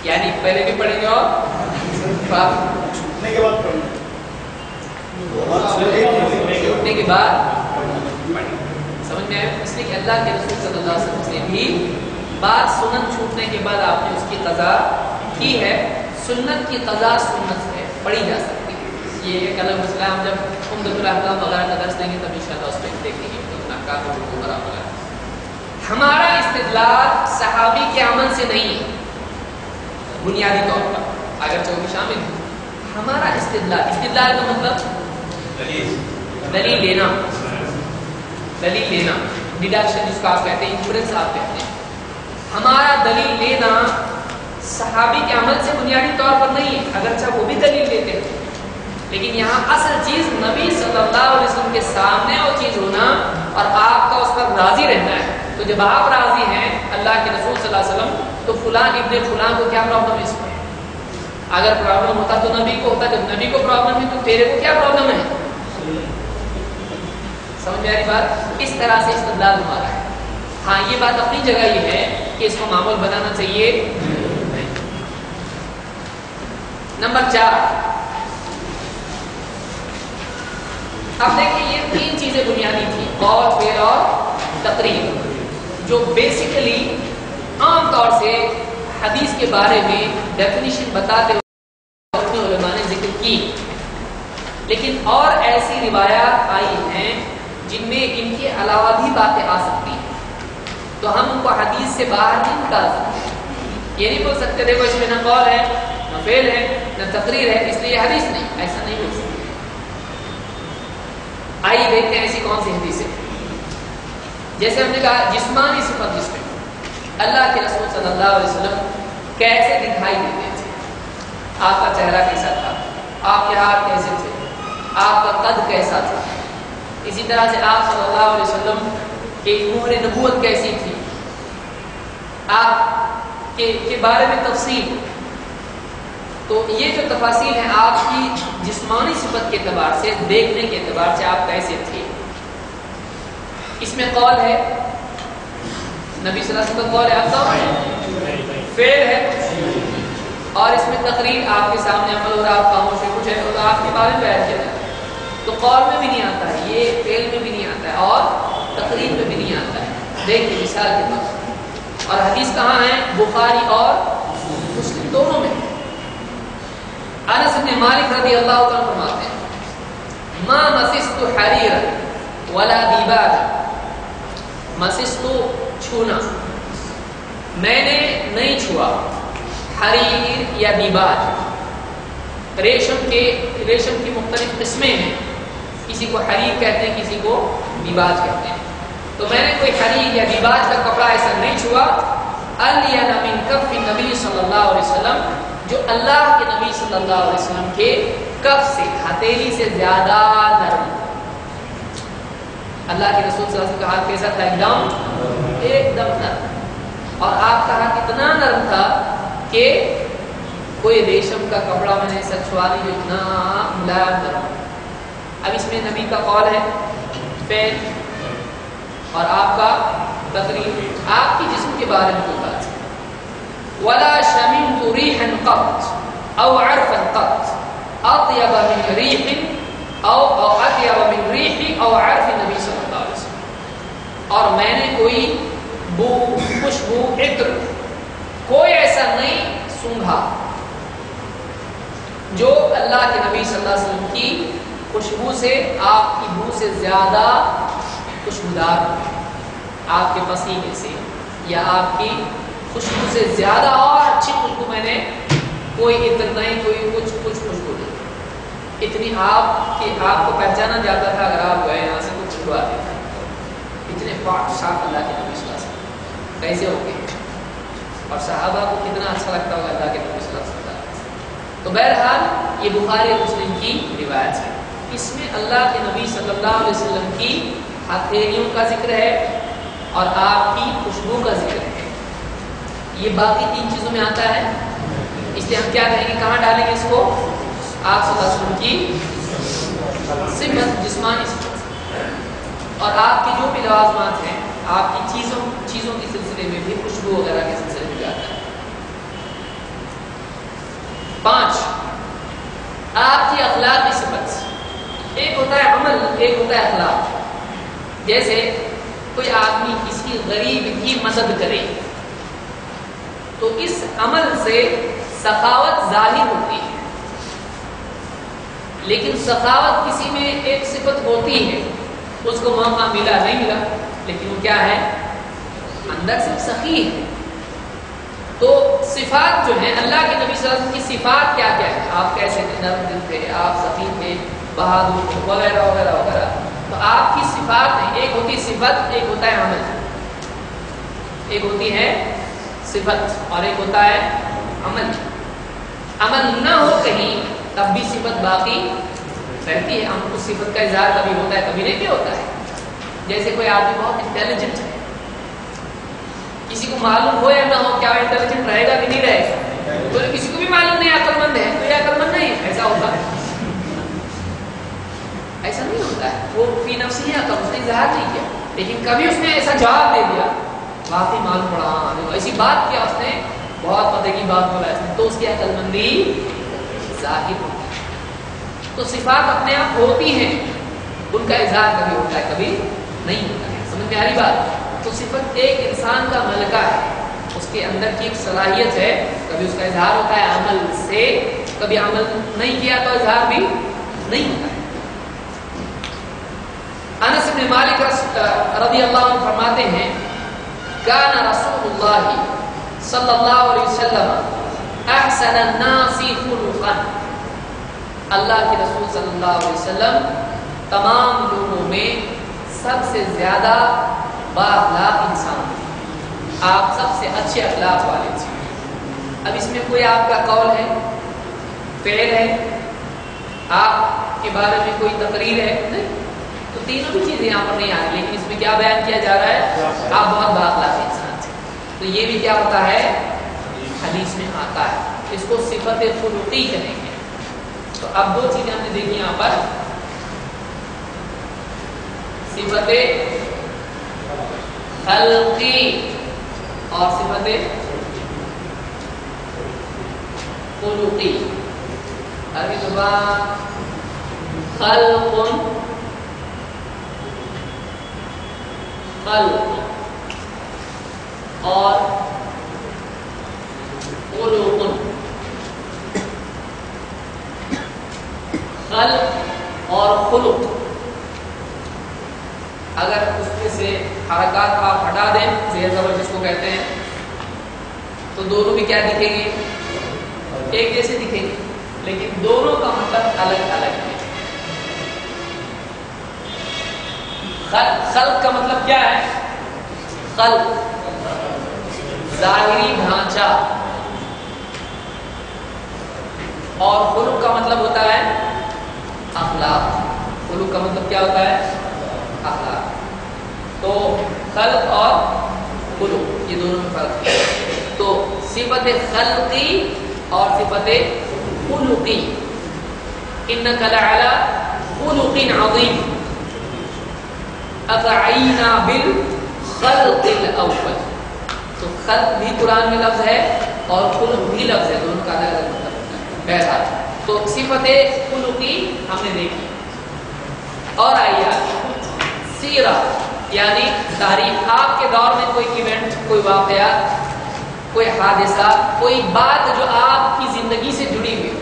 यानी पहले भी पढ़ेंगे और छूटने के बाद पढ़ना, छूटने के बाद पढ़ेंगे। समझ में आया? इसलिए कि अल्लाह के रसूल सल्लल्लाहु अलैहि वसल्लम ने भी बाद सुन्नत छूटने के बाद आपने उसकी क़ज़ा की है। सुन्नत की क़ज़ा सुन्नत से पढ़ी जा सकती है, ये एक अलग मसला है। हम जब उम्दतुल अहकाम वगैरह का दर्स देंगे तब इंशाअल्लाह उस पर देखेंगे उम्दतुल अहकाम वगैरह। हमारा इस्तिदलाल सहाबी के अमल से नहीं है बुनियादी तौर पर, अगर जो भी शामिल है। हमारा इस्तिदलाल का मतलब दलील लेना, डिडक्शन जिसको आप कहते हैं, इंफ्रेंस आप कहते हैं। हमारा दलील लेना सहाबी के अमल से बुनियादी तौर पर नहीं है, अगरचा वो भी दलील लेते हैं, लेकिन यहाँ असल चीज नबी सल्लल्लाहु अलैहि वसल्लम के सामने वो चीज होना और आपका उस पर राजी रहना है। तो जब आप राजी हैं अल्लाह के रसूल सल्लल्लाहु अलैहि वसल्लम, तो फुलां इब्ने फुलां को क्या प्रॉब्लम है इसमें? अगर प्रॉब्लम होता तो नबी को होता, जब नबी को प्रॉब्लम है तो तेरे को क्या प्रॉब्लम है? समझ में आ रही बात? इस तरह से इस्तिदलाल हमारा है। हाँ, ये बात अपनी जगह ये है कि इसको मामूल बनाना चाहिए। नंबर 4, अब देखिए ये 3 चीजें बुनियादी थी, कौल, फेल और तकरीर, जो बेसिकली आम तौर से हदीस के बारे में डेफिनेशन बताते हुए उलमा ने जिक्र की। लेकिन और ऐसी रिवायात आई हैं जिनमें इनके अलावा भी बातें आ सकती हैं, तो हम उनको हदीस से बाहर नहीं निकाल सकते। ये नहीं बोल सकते देखो इसमें न कौल है, न फेल है, न तकरीर है, इसलिए हदीस नहीं, ऐसा नहीं बोल सकते। आइए देखते हैं ऐसी कौन सी हदीस है। जैसे हमने कहा जिस्मानी सिफत, जिसमें अल्लाह के रसूल सल्लल्लाहु अलैहि वसल्लम कैसे दिखाई देते थे, आपका चेहरा कैसा था, आपके हाथ कैसे थे, आपका कद कैसा था, इसी तरह से आप सल्लल्लाहु अलैहि वसल्लम की मोहर नबूवत कैसी थी, आप के बारे में तफसील। तो ये जो तफासील है आपकी जिस्मानी सिफत के एतबार से, देखने के एतबार से आप कैसे थे। इसमें कौल है, नबी सल्लल्लाहु अलैहि वसल्लम का कौल है, आपका फेल है, और इसमें तकरीर आपके सामने अमल हो रहा है, आप खामोश है, कुछ है तो आपके बारे में बयान किया जाता है। तो कौल में भी नहीं आता है, ये फेल में भी नहीं आता है, और तकरीर में भी नहीं आता है। देखिए मिसाल के तौर, और हदीस कहाँ है? बुखारी और मुस्लिम दोनों में। अनस इब्न मालिक रज़ियल्लाहु अन्हु फरमाते हैं, मा मसिस्तु हरीरन वला दीबाज, मसिस्तु छूना, मैंने नहीं छुआ हरीर या दीबाज। रेशम की मुख्तलिफ किस्में हैं, किसी को हरीर कहते हैं, किसी को दीबाज कहते हैं। तो मैंने कोई हरीर या दीबाज का कपड़ा ऐसा नहीं छुआ, अलियन मिन कफ़्फ़ि नबी सल्लल्लाहु अलैहि वसल्लम, जो अल्लाह के नबी सल्लल्लाहु अलैहि वसल्लम के कफ से, हथेली से ज्यादा नरम। अल्लाह के रसूल सल्लल्लाहु अलैहि वसल्लम का हाथ कैसा था? एकदम नरम। और आपका हाथ इतना नरम था कि कोई रेशम का कपड़ा मैंने ऐसा छुआ नहीं जो इतना मुलायम नरम। अब इसमें नबी का कौल है फेल, और आपका तकरीर, आपकी जिस्म के बारे में कोई बात है। वला शमिमतु रीहन क़त औ अरफन क़त अत्यब मिन रीहिन औ अत्यब मिन रीहि औ अरफ नबी सल्लल्लाहु अलैहि वसल्लम, और मैंने कोई बू, खुशबू, इत्र, कोई ऐसा नहीं सूंघा जो अल्लाह के नबी सल्लल्लाहु अलैहि वसल्लम की खुशबू से, आपकी बू से ज्यादा खुशबूदार, आपके पसीने से या आपकी खुशबू से ज्यादा और अच्छी खुशबू मैंने कोई इत्र नहीं, कोई कुछ खुशबू नहीं। इतनी आपको पहचाना जाता था अगर आप गए यहाँ से कुछ खुशबू आती थी। इतने पाक साफ अल्लाह के नबी सल्लल्लाहु अलैहि वसल्लम कैसे हो गए, और सहाबा को कितना अच्छा लगता होगा अल्लाह के नबी सल्लल्लाहु अलैहि वसल्लम। तो बहरहाल ये बुखारी और मुस्लिम की रिवायत है, इसमें अल्लाह के नबी सल्लल्लाहु अलैहि वसल्लम की हथेलियों का जिक्र है और आपकी खुशबू का जिक्र है। ये बाकी 3 चीजों में आता है, इसलिए हम क्या कहेंगे, कहाँ डालेंगे इसको? आप सल्लल्लाहु अलैहि वसल्लम की सिफत, जिस्मानी सिफत, और आपकी जो भी लवाज़मात हैं, आपकी چیزوں کے سلسلے میں بھی، خوشبو وغیرہ کے سلسلے میں بھی آتا ہے۔ 5 آپ کی اخلاقی صفت، ایک ہوتا ہے عمل، ایک ہوتا ہے اخلاق۔ جیسے کوئی آدمی کسی غریب کی مدد کرے تو اس عمل سے سخاوت ظاہر ہوتی ہے، لیکن سخاوت کسی میں ایک صفت ہوتی ہے، اس کو موقع ملا نہیں ملا، لیکن وہ کیا ہے؟ اندر سے سخی ہے۔ تو صفات جو ہیں اللہ کے نبی صلی اللہ علیہ وسلم کی صفات کیا کیا ہے؟ آپ کیسے تھے؟ نرم دل تھے، آپ سخی تھے، بہادر تھے، وغیرہ وغیرہ وغیرہ۔ تو آپ کی صفات ہیں، ایک ہوتی صفت، ایک ہوتا ہے عمل، ایک ہوتی ہے صفت اور ایک ہوتا ہے عمل۔ عمل نہ ہو کہیں تب بھی صفت باقی رہتی ہے، ہم اس صفت کا اظہار کبھی ہوتا ہے کبھی نہیں بھی ہوتا ہے۔ جیسے کوئی آدمی بہت انٹیلیجنٹ ہے، کسی کو معلوم ہو یا نہ ہو کیا انٹیلیجنٹ رہے گا کہ نہیں رہے گا، تو کسی کو بھی معلوم نہیں عقل مند ہے تو یہ عقل مند نہیں ہے، ایسا ہوتا ہے؟ ایسا نہیں ہوتا ہے، وہ فی نفسی ہے، اس نے اظہار نہیں کیا، لیکن کبھی اس نے ایسا جواب دے دیا واقعی معلوم پڑا، ہاں ایسی بات کیا اس نے، بہت پتہ کی بات بولا اس نے، تو اس کی عقل مندی ظاہر ہوتی ہے۔ تو صفات اپنے آپ ہوتی ہیں، ان کا اظہار کبھی ہوتا ہے کبھی نہیں ہوتا ہے، سمجھ میں آ رہی بات؟ تو صفت ایک انسان کا ملکہ ہے، اس کے اندر کی ایک صلاحیت ہے، کبھی اس کا اظہار ہوتا ہے عمل سے، کبھی عمل نہیں کیا تو اظہار بھی نہیں ہوتا ہے۔ انس بن مالک رضی اللہ عنہ فرماتے ہیں کان رسول اللہ صلی اللہ علیہ وسلم احسن الناس خلقا، اللہ کے رسول صلی اللہ علیہ وسلم تمام لوگوں میں سب سے زیادہ بااخلاق انسان تھے، آپ سب سے اچھے اخلاق والے تھے۔ اب اس میں کوئی آپ کا قول ہے، فعل ہے، آپ کے بارے میں کوئی تقریر ہے؟ نہیں، تو تینوں بھی چیزیں یہاں پر نہیں آ رہی، لیکن اس میں کیا بیان کیا جا رہا ہے؟ آپ بہت بااخلاق انسان تھے، تو یہ بھی کیا ہوتا ہے؟ حدیث میں آتا ہے، اس کو صفت خلقی کہیں گے۔ تو اب دو چیزیں ہم نے دیکھی یہاں پر، صفت خلقی اور صفت خلقی۔ عربی زبان خلق، خلق اور خلق، خلق اور خلق، اگر اس میں سے حرکات آپ ہٹا دیں، زیر زبر جس کو کہتے ہیں، تو دونوں بھی کیا دکھیں گے؟ ایک جیسے دکھیں گے، لیکن دونوں کا مطلب الگ الگ ہے۔ خلق کا مطلب کیا ہے؟ خلق ظاہری ڈھانچہ، اور خلق کا مطلب ہوتا ہے اخلاق۔ خلق کا مطلب کیا ہوتا ہے؟ اخلاق۔ تو خلق اور خلق یہ دونوں میں فرق ہے۔ تو صفت خلقی اور صفت خلقی، انک لعلی خلق عظیم افعینا بالخلق الاول۔ تو خلق بھی قرآن میں لفظ ہے اور خلق بھی لفظ ہے، دونوں کا الگ الگ مطلب ہوتا ہے۔ بہرحال تو صفت خلقی ہم نے دیکھی، اور آئیے سیرت یعنی تاریخ، آپ کے دور میں کوئی ایونٹ، کوئی واقعہ، کوئی حادثہ، کوئی بات جو آپ کی زندگی سے جڑی ہوئی،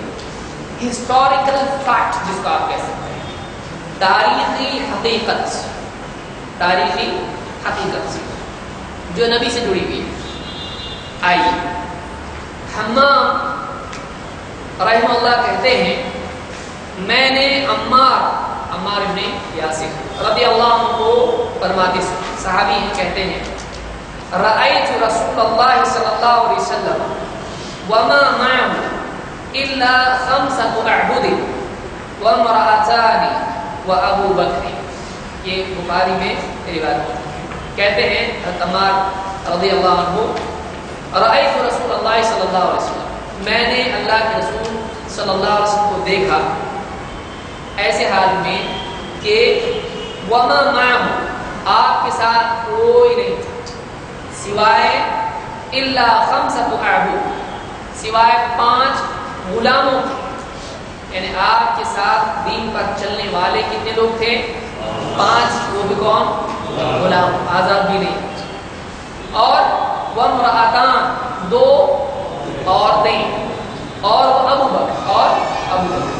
ہسٹوریکل فیکٹ جس کو آپ کہہ سکتے ہیں، تاریخی حقیقت، تاریخی حقیقت جو نبی سے جڑی ہوئی۔ آئیے حمام رحمہ اللہ کہتے ہیں میں نے عمار ابن یاسر رضی اللہ عنہ کو فرماتے صحابی ہیں، کہتے ہیں رأیت رسول اللہ صلی اللہ علیہ وسلم وما معه الا 5 اعبد وامرأتان وابو بکر۔ یہ بخاری میں روایت ہے۔ کہتے ہیں حضرت عمار رضی اللہ عنہ رأیت رسول اللہ صلی اللہ علیہ وسلم، میں نے اللہ کے رسول صلی اللہ علیہ وسلم کو دیکھا ایسے حال میں کہ وما معه آپ کے ساتھ کوئی نہیں تھا، سوائے الا خمسۃ اعبد، سوائے 5 غلاموں کے، یعنی آپ کے ساتھ دین پر چلنے والے کتنے لوگ تھے؟ 5، وہ بھی کون؟ غلام، آزاد بھی نہیں۔ اور وامرأتان، 2 عورتیں، اور ابو بکر، اور ابو بکر،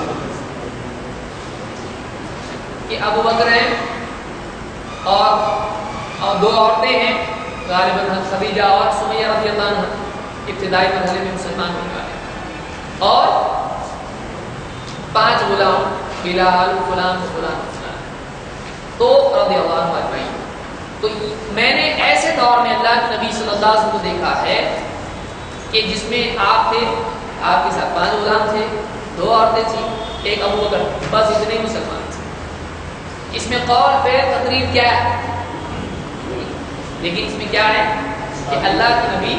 کہ ابو بکر ہیں اور 2 عورتیں ہیں، غالباً خدیجہ اور سمیہ رضی اللہ عنہ، ابتدائی مرحلے میں مسلمان ہونے والے، اور 5 غلام، بلال، فلان فلان فلان، تو رضی اللہ عنہ اجمعین۔ تو میں نے ایسے دور میں اللہ کے نبی صلی اللہ علیہ وسلم کو دیکھا ہے کہ جس میں آپ تھے، آپ کے ساتھ 5 غلام تھے، 2 عورتیں تھیں، ایک ابو بکر، بس اتنے مسلمان تھے۔ اس میں قول فعل تقریر کیا ہے؟ لیکن اس میں کیا ہے کہ اللہ کے نبی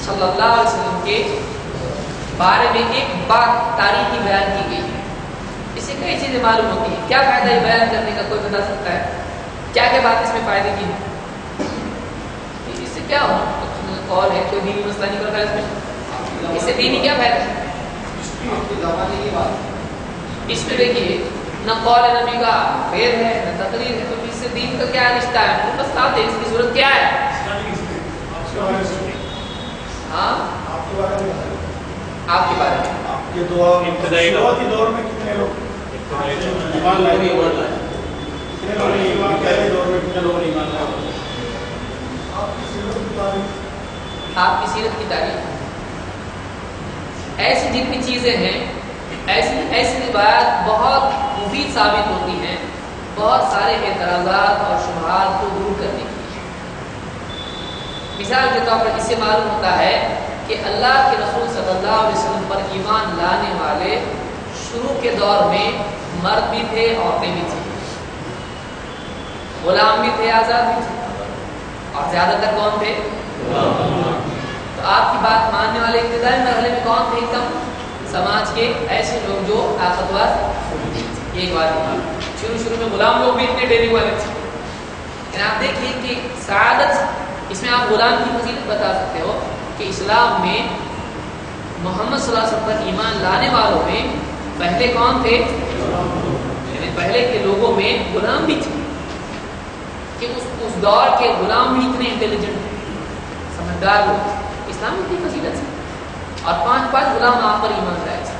صلی اللہ علیہ وسلم کے بارے میں ایک بات تاریخی بیان کی گئی ہے۔ اس سے کئی چیزیں معلوم ہوتی ہیں۔ کیا فائدہ ہے بیان کرنے کا؟ کوئی بتا سکتا ہے کیا کیا بات اس میں فائدے کی ہے؟ اس سے کیا ہو قول ہے، کوئی دینی مسئلہ نہیں کرتا اس میں، اس سے دینی کیا فائدہ ہے؟ اس میں دیکھیے نہ قول نبی کا فعل ہے نہ تقریر ہے، تو اس سے دین کا کیا رشتہ ہے؟ بس بتا دیں اس کی ضرورت کیا ہے؟ ہاں آپ کے بارے میں یہ ابتدائی دور میں کتنے لوگ ایمان لائے؟ کتنے لوگوں نے ایمان پہلے دور میں کتنے لوگوں نے ایمان لایا؟ آپ کی سیرت کی تاریخ، ایسی جتنی چیزیں ہیں، ایسی روایات بہت مفید ثابت ہوتی ہیں بہت سارے اعتراضات اور شبہات کو دور کرنے کے لیے۔ مثال کے طور پر اس سے معلوم ہوتا ہے کہ اللہ کے رسول صلی اللہ علیہ وسلم پر ایمان لانے والے شروع کے دور میں مرد بھی تھے، عورتیں بھی تھیں، غلام بھی تھے، آزاد بھی تھے، اور زیادہ تر کون تھے؟ تو آپ کی بات ماننے والے ابتدائی مرحلے میں کون تھے؟ ایک دم سماج کے ایسے لوگ جو طاقتور تھے۔ ایک بات شروع میں غلام لوگ بھی اتنے ڈیری والے تھے، لیکن آپ دیکھیے کہ سعادت، اس میں آپ غلام کی فضیلت بتا سکتے ہو کہ اسلام میں محمد صلی اللہ علیہ وسلم پر ایمان لانے والوں میں پہلے کون تھے؟ یعنی پہلے کے لوگوں میں غلام بھی تھے، کہ اس دور کے غلام بھی اتنے انٹیلیجنٹ تھے، سمجھدار لوگ تھے، اسلام کی فضیلت ہے، اور 5 غلام آپ پر ایمان لائے تھے۔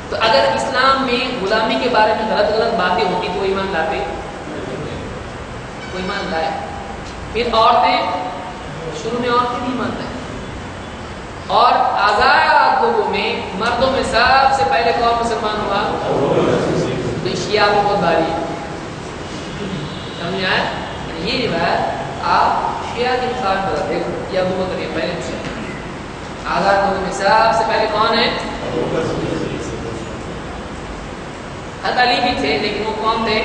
تو اگر اسلام میں غلامی کے بارے میں غلط باتیں ہوتی تو ایمان لاتے؟ کوئی ایمان لائے۔ پھر عورتیں، شروع میں عورتیں نہیں ایمان لائے، اور آزاد لوگوں میں مردوں میں سب سے پہلے کون مسلمان ہوا؟ تو شیعہ میں بہت بھاری ہے، سمجھ آئے؟ یہ روایت آپ شیعہ کے مثال پر دیکھو، یہ ابو بکر یہ پہلے مسلمان، آزاد لوگوں میں سب سے پہلے کون ہے؟ حضرت علی بھی تھے، لیکن وہ کون تھے؟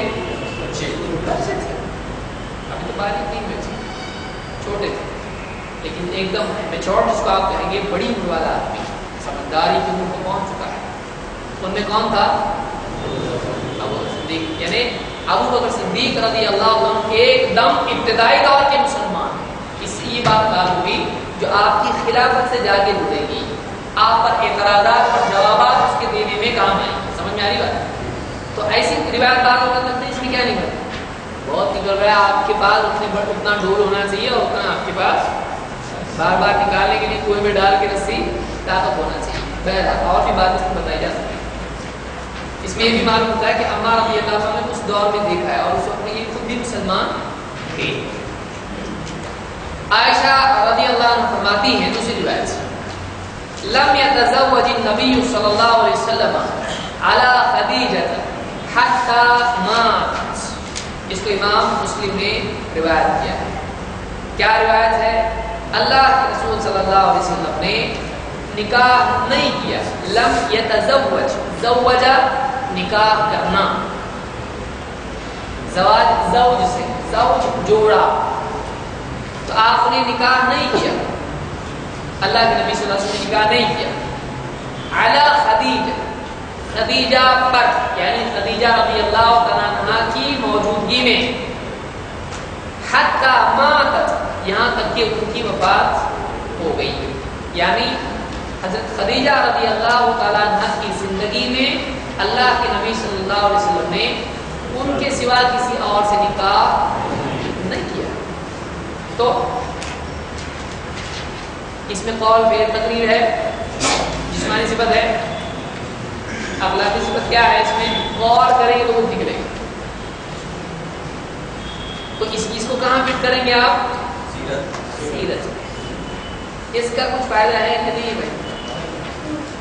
بچے تھے، ابھی تو بالغ نہیں ہوئے تھے، چھوٹے تھے، لیکن ایک دم میچور جس کو آپ کہیں گے بڑی عمر والا آدمی، سمجھداری کی عمر کو پہنچ چکا ہے۔ ان میں کون تھا؟ ابو بکر صدیق، یعنی ابو بکر صدیق رضی اللہ عنہ ایک دم ابتدائی دور کے مسلمان ہیں۔ اس سے یہ بات معلوم ہوئی جو آپ کی خلافت سے جا کے جڑے گی، آپ پر اعتراضات اور جوابات اس کے دینے میں کام آئیں۔ سمجھ میں آ رہی بات؟ تو ایسی روایت بات ہوتا کرتے ہیں، اس میں کیا نہیں کرتے، بہت نکل رہا ہے آپ کے پاس اتنا ڈول ہونا چاہیے، اور اتنا آپ کے پاس بار بار نکالنے کے لیے کنویں میں ڈال کے رسی طاقت ہونا چاہیے۔ بہرحال اور بھی بات اس میں بتائی جا سکتی ہے۔ اس میں یہ بھی معلوم ہوتا ہے کہ عمار رضی اللہ عنہ نے اس دور میں دیکھا ہے، اور اس وقت میں یہ خود بھی مسلمان تھے۔ عائشہ رضی اللہ عنہ فرماتی ہیں دوسری روایت سے، لم يتزوج النبي صلی اللہ علیہ وسلم على خدیجہ حتی مات، اس کو امام مسلم نے روایت کیا ہے۔ کیا روایت ہے؟ اللہ کے رسول صلی اللہ علیہ وسلم نے نکاح نہیں کیا، لم یتزوج، زوجہ نکاح کرنا، زواج زوج سے، زوج جوڑا، تو آپ نے نکاح نہیں کیا، اللہ کے نبی صلی اللہ علیہ وسلم نے نکاح نہیں کیا، علی خدیجہ، خدیجہ پر، یعنی خدیجہ رضی اللہ تعالیٰ عنہا کی موجودگی میں، حتی ماتت، یہاں تک کہ ان کی وفات ہو گئی. یعنی حضرت خدیجہ رضی اللہ تعالیٰ عنہ کی زندگی میں اللہ کے نبی صلی اللہ علیہ وسلم نے ان کے سوا کسی اور سے نکاح نہیں کیا. تو اس میں قول بے تقریر ہے, جسمانی صفت ہے, اخلاقی صفت کیا ہے, اس میں غور کریں گے تو وہ نکلے گا. تو اس کو کہاں فٹ کریں گے آپ؟ سیرت. اس کا کچھ فائدہ ہے کہ نہیں بھائی؟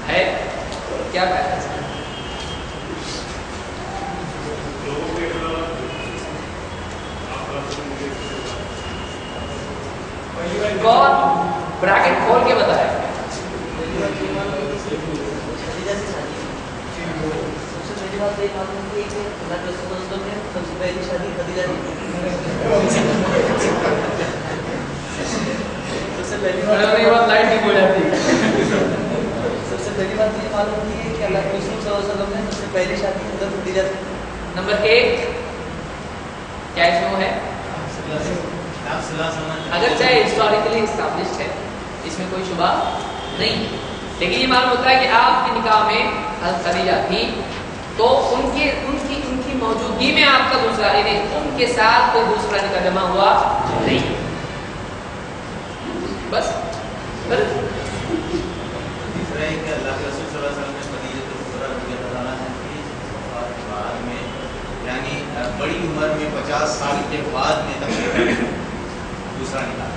ہے. کیا فائدہ ہے؟ کون بریکٹ کھول کے بتائے. لائٹ نہیں ہو جاتی. سب سے پہلی بات یہ معلوم کی ہے کہ اللہ کے رسول صلی اللہ علیہ وسلم نے سب سے پہلی شادی حضرت خدیجہ سے. نمبر 1 کیا اس میں وہ ہے؟ اگر چاہے ہسٹوریکلی اسٹیبلشڈ ہے, اس میں کوئی شبہ نہیں, لیکن یہ معلوم ہوتا ہے کہ آپ کے نکاح میں حضرت خدیجہ تھی, تو ان کی موجودگی میں آپ کا دوسرا, یعنی ان کے ساتھ کوئی دوسرا نکاح جمع ہوا نہیں. بس تیسرا ہے کہ اللہ کے رسول صلی اللہ علیہ وسلم نے خدیجہ کبریٰ رضی اللہ عنہا کی وفات کے بعد میں, یعنی بڑی عمر میں 50 سال کے بعد میں تقریباً دوسرا نکاح.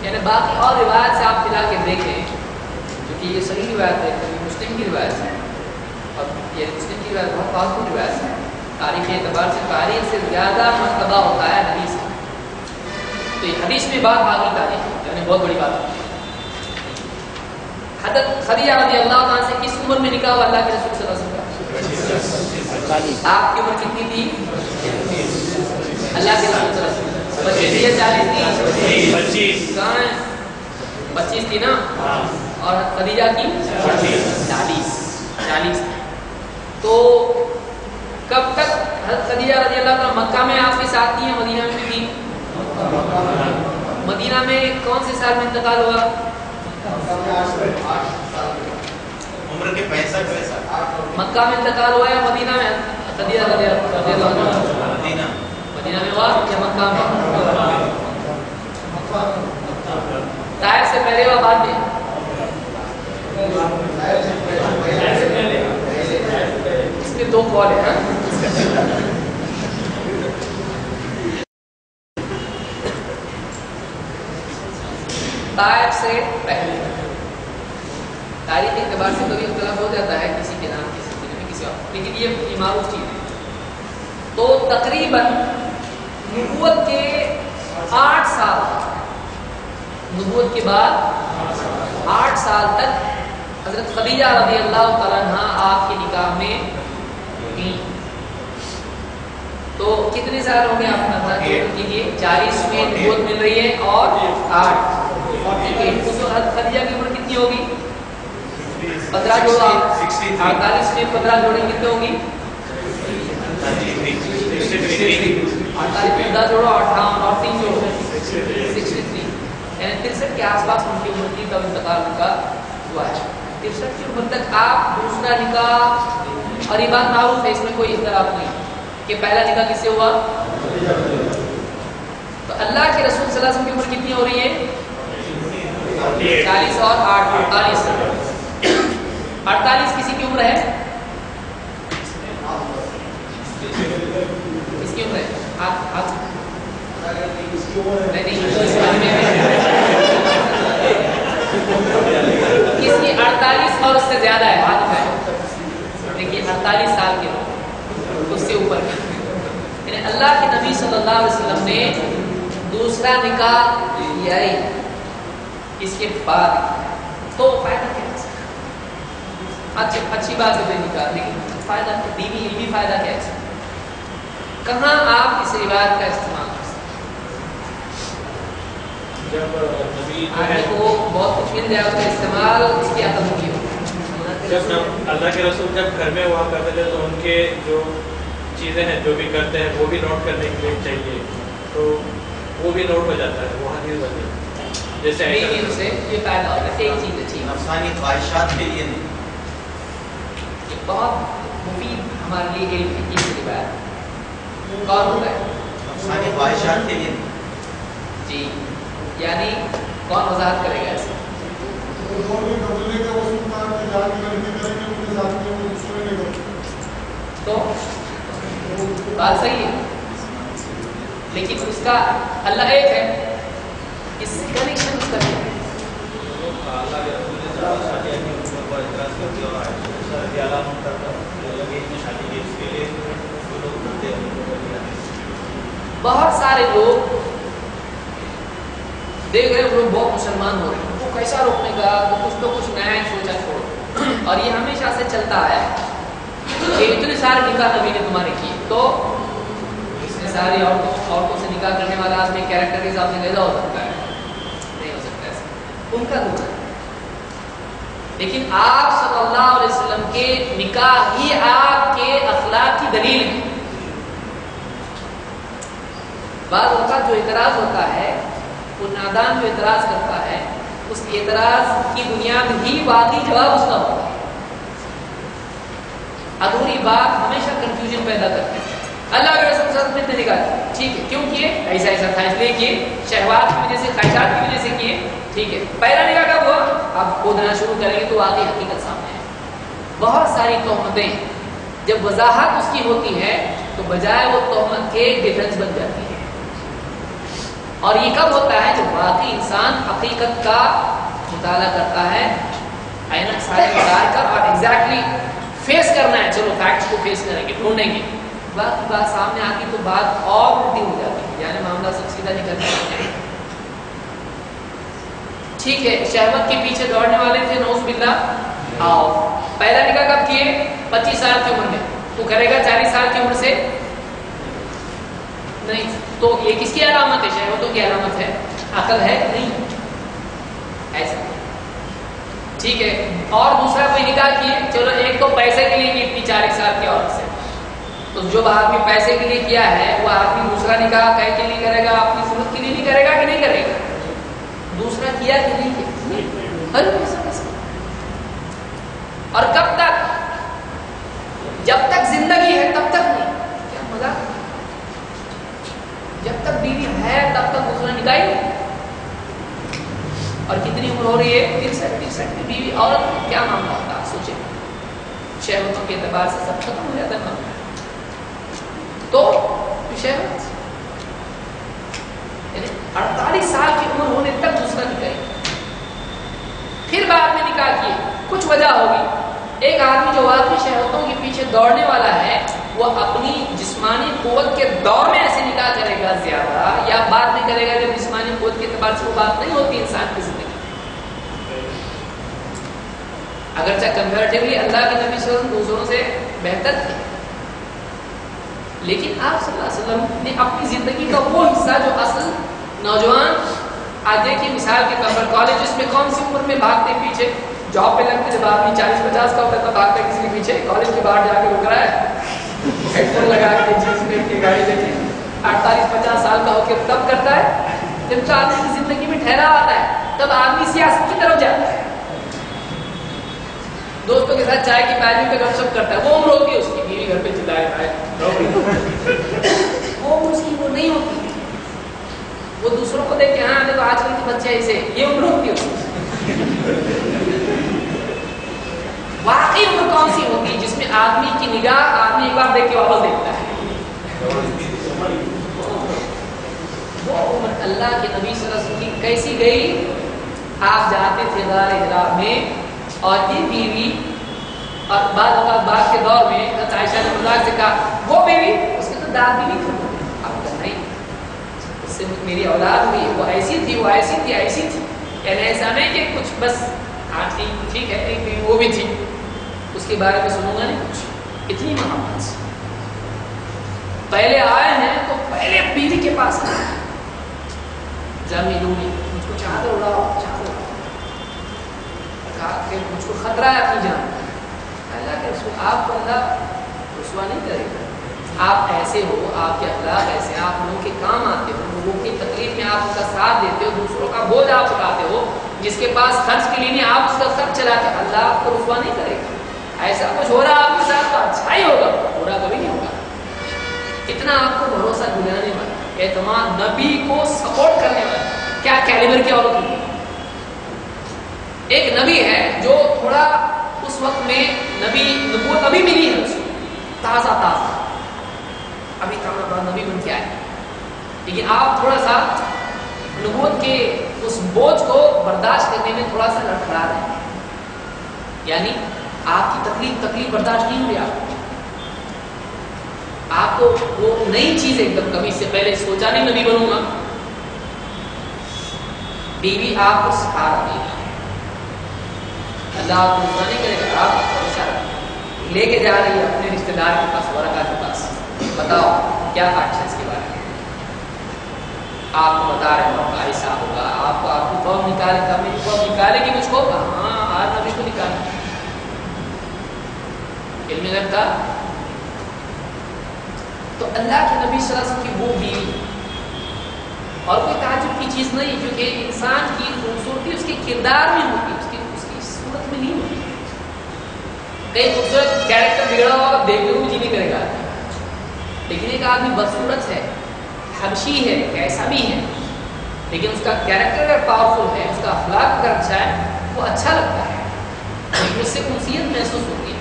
یعنی باقی اور روایت سے آپ ملا کے دیکھیں, کیونکہ یہ صحیح روایت ہے, مسلم کی روایت ہے, اور یہ مسلم کی روایت بہت پاورفل روایت ہے. تاریخ اعتبار سے تاریخ سے زیادہ مرتبہ ہوتا ہے حدیث کا. تو یہ حدیث میں بات باقی تاریخ ہے, یعنی بہت بڑی بات ہے. حضرت خدیجہ رضی اللہ عنہ سے کس عمر میں نکاح ہوا اللہ کے رسول صلی اللہ علیہ وسلم کا؟ آپ کی عمر کتنی تھی؟ اللہ کے رسول صلی اللہ علیہ وسلم 25 کہاں ہے؟ 25 تھی نا, اور خدیجہ کی 40. تو کب تک حضرت خدیجہ رضی اللہ عنہ مکہ میں آپ کے ساتھ تھی, مدینہ میں بھی؟ مدینہ میں کون سے سال میں انتقال ہوا؟ عمر کے 65 سال. مکہ میں انتقال ہوا ہے, مدینہ میں خدیجہ رضی اللہ عنہ مدینہ میں ہوا یا مکہ میں؟ طائف سے پہلے ہوا بعد میں؟ اس میں 2 قول ہیں. طائف سے پہلے. تاریخ کے اعتبار سے کبھی اختلاف ہو جاتا ہے کسی کے نام کے سلسلے میں کسی اور, لیکن یہ معروف چیز ہے. تو تقریباً نبوت کے 8 سال, نبوت کے بعد 8 سال تک حضرت خدیجہ رضی اللہ تعالیٰ عنہ آپ کے نکاح میں ہوئی. تو کتنے سال ہو گئے آپ اندازہ کیجیے. 40 میں نبوت مل رہی ہے اور 8. اس وقت خدیجہ کی عمر کتنی ہوگی؟ 15 جوڑو آپ. 48 میں 15 جوڑیں کتنے ہوگی؟ 48 میں 10 جوڑو 58 اور 3 جوڑو 63, یعنی 63 کے آس پاس ان کی عمر کی تب انتقال کا ہوا ہے. 63 کی عمر تک آپ دوسرا نکاح, اور یہ بات معروف ہے, اس میں کوئی اختلاف نہیں کہ پہلا نکاح کس سے ہوا. تو اللہ کے رسول صلی اللہ علیہ وسلم کی عمر کتنی ہو رہی ہے؟ 40 اور 8 48. 48 کسی کی عمر ہے؟ کس کی عمر ہے؟ کس کی 48 اور اس سے زیادہ ہے؟ ہاتھ اٹھائے. دیکھیے 48 سال کے ہو, اس سے اوپر کے. یعنی اللہ کے نبی صلی اللہ علیہ وسلم نے دوسرا نکاح کیا ہی اس کے بعد. تو فائدہ کیا ہے؟ اچھی بات ہے نکاح, لیکن فائدہ دینی علمی فائدہ کیا ہے؟ کہاں آپ اس روایت کا استعمال کر سکتے ہیں؟ آدمی کو بہت کچھ مل جائے, اس کا استعمال اس کی عقل کی ہو. جب اللہ کے رسول جب گھر میں ہوا کرتے تھے تو ان کے جو چیزیں ہیں جو بھی کرتے ہیں وہ بھی نوٹ کرنے کے لیے چاہیے, تو وہ بھی نوٹ ہو جاتا ہے. وہ جیسے بیویوں سے یہ پیدا ہوتا ہے ایک چیز اچھی نفسانی خواہشات کے لیے نہیں. یہ بہت مفید ہمارے لیے علم ہے یہ روایت کون ہوتا ہے نفسانی خواہشات کے لیے نہیں. جی یعنی کون وضاحت کرے گا ایسے تو بات صحیح ہے لیکن اس کا اللہ ایک ہے اس سے کنیکشن اس کا کیا ہے بہت سارے لوگ دیکھ رہے لوگ بہت مسلمان ہو رہے ہیں وہ کیسا روکنے کا تو کچھ تو کچھ نیا ہی سوچا چھوڑو اور یہ ہمیشہ سے چلتا ہے کہ اتنے سارے نکاح نبی نے تمہارے کیے تو اتنے ساری عورتوں سے نکاح کرنے والا آدمی کیریکٹر کے حساب سے کیسا ہو سکتا ہے نہیں ہو سکتا ایسا ان کا گناہ ہے لیکن آپ صلی اللہ علیہ وسلم کے نکاح ہی آپ کے اخلاق کی دلیل ہے بعض اوقات جو اعتراض ہوتا ہے وہ نادان جو اعتراض کرتا ہے اس اعتراض کی بنیاد ہی واقعی جواب اس کا ہوتا ہے ادھوری بات ہمیشہ کنفیوژن پیدا کرتی ہے اللہ کے رسول صلی اللہ علیہ وسلم نے نکاح ٹھیک ہے کیوں کیے ایسا ایسا تھا اس لیے کیے شہوات کی وجہ سے خواہشات کی وجہ سے کیے ٹھیک ہے پہلا نکاح کب ہوا آپ کھودنا شروع کریں گے تو واقعی حقیقت سامنے ہے بہت ساری تہمتیں جب وضاحت اس کی ہوتی ہے تو بجائے وہ تہمت کے ڈیفنس بن جاتی ہے اور یہ کب ہوتا ہے جب واقعی انسان حقیقت کا مطالعہ کرتا ہے عینک سارے اتار کر اور ایگزیکٹلی فیس کرنا ہے چلو فیکٹس کو فیس کریں گے ڈھونڈیں گے باقی بات سامنے آتی تو بات اور الٹی ہو جاتی ہے یعنی معاملہ سب سیدھا نکلتا ہے ٹھیک ہے شہوت کے پیچھے دوڑنے والے تھے نوز باللہ آؤ پہلا نکاح کب کیے 25 سال کی عمر میں تو کرے گا 40 سال کی عمر سے نہیں تو یہ کس کی علامت ہے شہوتوں کی علامت ہے عقل ہے نہیں ایسا ٹھیک ہے اور دوسرا کوئی نکاح کیے چلو ایک تو پیسے کے لیے اتنی 40 سال کی عورت سے تو جو آدمی پیسے کے لیے کیا ہے وہ آدمی دوسرا نکاح کہیں کے لیے کرے گا اپنی ضرورت کے لیے بھی کرے گا کہ نہیں کرے گا دوسرا کیا کہ نہیں کیا ہر پیسہ اور کب تک جب تک زندگی ہے تب تک نہیں کیا مزہ جب تک بیوی ہے تب تک دوسرا نکاح نہیں اور کتنی عمر ہو رہی ہے 63 بیوی عورت میں کیا معاملہ ہوتا ہے سوچیں شہوتوں کے اعتبار سے سب ختم ہو جاتا ہے معاملہ تو شہوت یعنی 48 سال کی عمر ہونے تک دوسرا نکاح پھر بعد میں نکاح کیے کچھ وجہ ہوگی ایک آدمی جو واقعی شہوتوں کے پیچھے دوڑنے والا ہے وہ اپنی جسمانی قوت کے دور میں ایسے نکاح کرے گا زیادہ یا بعد میں کرے گا جب جسمانی قوت کے اعتبار سے وہ بات نہیں ہوتی انسان کی زندگی اگرچہ کمپیریٹیولی اللہ کے نبی صلی اللہ علیہ وسلم دوسروں سے بہتر تھے لیکن آپ صلی اللہ علیہ وسلم نے اپنی زندگی کا وہ حصہ جو اصل نوجوان آج دیکھیے مثال کے طور پر کالجز میں کون سی عمر میں بھاگتے پیچھے جاب پہ لگتے جب آدمی 40-50 کا ہوتا ہے تب بھاگتا کسی کے پیچھے کالج کے باہر جا کے رک رہا ہے ہیڈ فون لگا کے جینس پہن کے گاڑی لے کے 48-50 سال کا ہو کے تب کرتا ہے جب تو آدمی کی زندگی میں ٹھہراؤ آتا ہے تب آدمی سیاست کی طرف جاتا ہے دوستوں کے ساتھ چائے کی پیالی پہ گپ شپ کرتا ہے وہ عمر ہوتی ہے اس کی بیوی گھر پہ چلائے وہ عمر اس کی وہ نہیں ہوتی وہ دوسروں کو دیکھ کے ہاں دیکھو آج کل کے بچے ایسے یہ عمر ہوتی ہے اس کی واقعی عمر کون سی ہوتی ہے جس میں آدمی کی نگاہ آدمی ایک بار دیکھ کے واپس دیکھتا ہے وہ عمر اللہ کے نبی صلی اللہ علیہ وسلم کی کیسی گئی آپ جاتے تھے غار حرا میں اور یہ بیوی اور بعد اوقات بعد کے دور میں عائشہ نے مذاق سے کہا وہ بیوی اس کے تو دانت بھی نہیں کھلتے اب تو نہیں اس سے میری اولاد ہوئی وہ ایسی تھی وہ ایسی تھی ایسی تھی یعنی ایسا نہیں کہ کچھ بس ہاں ٹھیک ہے ایک بیوی وہ بھی تھی اس کے بارے میں سنوں گا نہیں کچھ اتنی محبت سے پہلے آئے ہیں تو پہلے بیوی کے پاس آئے زمینوں میں مجھ کو چادر اڑاؤ چادر کہا کہ مجھ کو خطرہ ہے اپنی جان اللہ کے رسول آپ کو اللہ رسوا نہیں کرے گا آپ ایسے ہو آپ کے اخلاق ایسے آپ لوگوں کے کام آتے ہو لوگوں کی تکلیف میں आप उसका साथ देते हो, दूसरों का बोझ आप उठाते हो, जिसके पास खर्च के लिए नहीं आप उसका खर्च चलाते, अल्लाह आपको रुसवा नहीं करेगा। ऐसा कुछ हो रहा आपके साथ तो अच्छा ही होगा, बुरा कभी नहीं होगा। इतना आपको भरोसा दिलाने वाला, एतमाद, नबी को सपोर्ट करने वाला, क्या कैलिबर की औरत होगी। एक नबी है जो थोड़ा उस वक्त में नबूवत अभी मिली है उसको, ताजा अभी ताजा नबी बन के आए, लेकिन आप थोड़ा सा नबूवत के उस बोझ को बर्दाश्त करने में थोड़ा सा लड़खड़ा रहे हैं, यानी आपकी तकलीफ बर्दाश्त नहीं हो रही। आपको वो नई चीज एकदम, कभी से पहले सोचा नहीं नबी बनूंगा, बीवी आपको सहारा देगी, अल्लाह आपको रुसवा नहीं करेगा। आप लेके जा रही है अपने रिश्तेदार के पास, वरका के पास, बताओ क्या फायदा इसके बारे में, आपको बता रहे हो ऐसा होगा, आपको कौन निकालेगा, मेरी कौन निकालेगी मुझको, हाँ आज नबी को निकाले, इल्म गैब था। तो अल्लाह के नबी सल्लल्लाहु अलैहि वसल्लम की वो बीवी, और कोई ताज्जुब की चीज नहीं, क्योंकि इंसान की खूबसूरती उसके किरदार में होती है, उसकी सूरत में नहीं होती। कई खूबसूरत कैरेक्टर बिगड़ा होगा, देखने को जी नहीं करेगा, लेकिन एक आदमी बदसूरत है, हबशी है, कैसा भी है, लेकिन उसका कैरेक्टर अगर पावरफुल है, उसका अखलाक अगर अच्छा है, वो अच्छा लगता है, लेकिन उससे उनसियत महसूस होती है।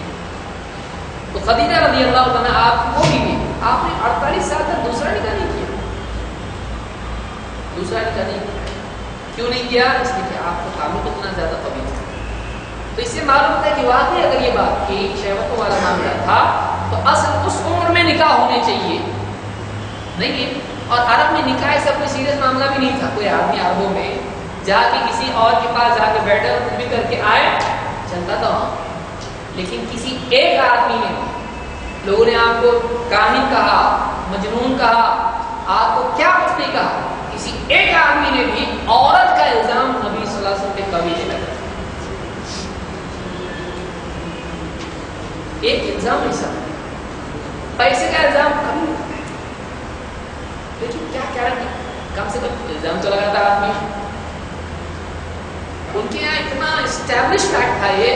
तो खदीजा रज़ियल्लाहु अन्हा आपको भी आपने 48 साल तक दूसरा निकाह नहीं किया, क्यों नहीं किया? इसलिए कि आपको ताल्लुक इतना ज्यादा पवित्र था। तो इससे मालूम होता है कि वाकई अगर ये बात कि शहवतों वाला मामला था, तो असल उस उम्र में निकाह होने चाहिए नहीं है। और अरब में निकाह ऐसा कोई सीरियस मामला भी नहीं था, कोई आदमी अरबों में जाके किसी और के पास जाके बैठे और कुछ भी करके आए, चलता था वहाँ। लेकिन किसी एक आदमी ने, लोगों ने आपको काहिन कहा, मजनून कहा, आपको क्या कुछ नहीं कहा, किसी एक आदमी ने भी औरत का इल्जाम नबी सल्लल्लाहु अलैहि वसल्लम पे कभी नहीं लगाया। एक इल्जाम ऐसा, पैसे का इल्जाम कभी नहीं, लेकिन क्या कम से कम इल्जाम तो लगाता आदमी। उनके यहाँ इतना एस्टैब्लिश फैक्ट था, ये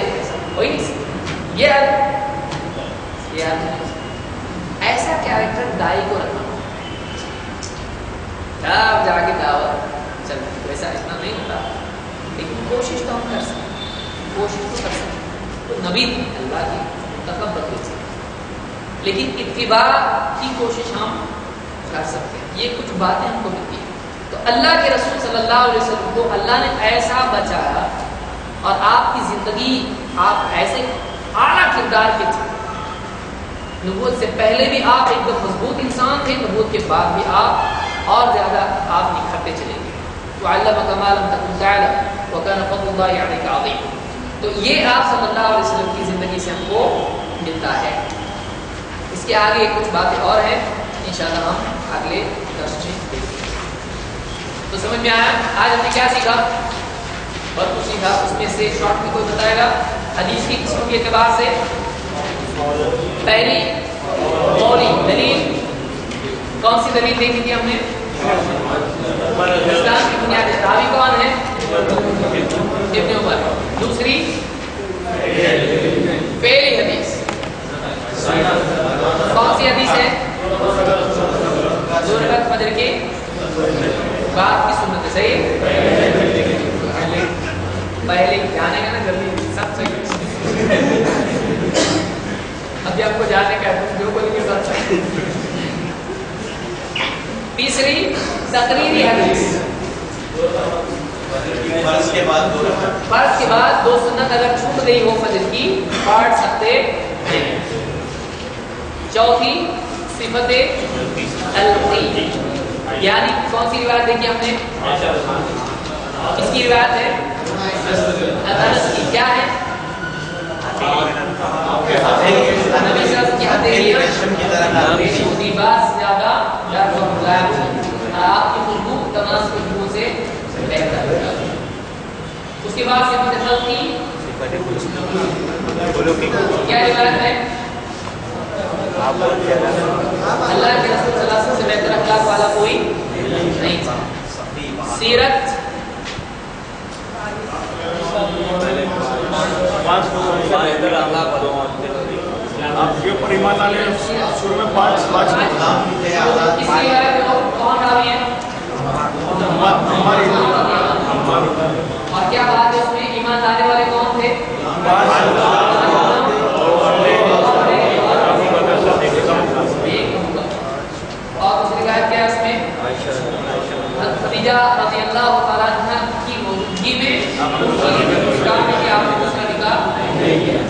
कोई नहीं सकता। ये ऐसा कैरेक्टर दाई को रखना, तब जाके दावत चल, वैसा इतना नहीं होता, लेकिन कोशिश तो हम कर सकते, कोशिश तो कर सकते। तो नबी अल्लाह की तकब्बत हो सकती, लेकिन इत्तिबा की कोशिश हम कर सकते हैं। ये कुछ बातें हमको मिलती हैं। तो अल्लाह के रसूल सल्लल्लाहु अलैहि वसल्लम को अल्लाह ने ऐसा बचाया, और आपकी जिंदगी आप ऐसे आला किरदार के थे। नबूवत से पहले भी आप एकदम मजबूत इंसान थे, नबूवत के बाद भी आप और ज्यादा आप निखरते चले गए। तो अल्लामा कमाल तकुन तअलम व काना फज़लुल्लाहि अलैका अज़ीम। तो ये आप सल्लल्लाहु अलैहि वसल्लम की जिंदगी से हमको मिलता है। इसके आगे कुछ बातें और हैं, इंशाअल्लाह हम अगले दर्स में देखेंगे। तो समझ में आया आज हमने क्या सीखा? बहुत कुछ सीखा, उसमें से शॉर्ट में कोई बताएगा? हदीस की किस्मों के एतबार से पहली मौली दलील कौन सी दलील देखी थी हमने? इस्लाम की बुनियादी रावी कौन है? इब्न उमर। दूसरी पहली हदीस कौन सी हदीस है? दो रकात फजर के बाद की सुन्नत है, सही? पहले जाने का ना जल्दी सब सही। अभी आपको जाने का है, जो बोलेंगे सब सही। तीसरी तकरीरी हदीस, फर्ज के बाद दो सुन्नत अगर छूट गई हो फजर की, पढ़ सकते हैं। चौथी सिफते अलकी, यानी कौन सी रिवायत देखी हमने? किसकी रिवायत है? अनस की। क्या है? नबी सल्लल्लाहु अलैहि वसल्लम की हदीस की बात ज्यादा आपकी खुशबू तमाम खुशबू से बेहतर है। उसके बाद सिफत अलकी क्या रिवायत है? अल्लाह के रसूल सल्लल्लाहु अलैहि वसल्लम से बेहतर अखलाक वाला कोई नहीं था। ज़ुकिरत आप ये पर ईमान लाने शुरू में पांच इसके बारे में कौन रावी है? और क्या बात है उसमें ईमान लाने वाले कौन थे? और दूसरी रिवायत क्या है उसमें? खदीजा रज़ियल्लाहु तआला अन्हा की मौजूदगी में कि आपने दूसरा निकाह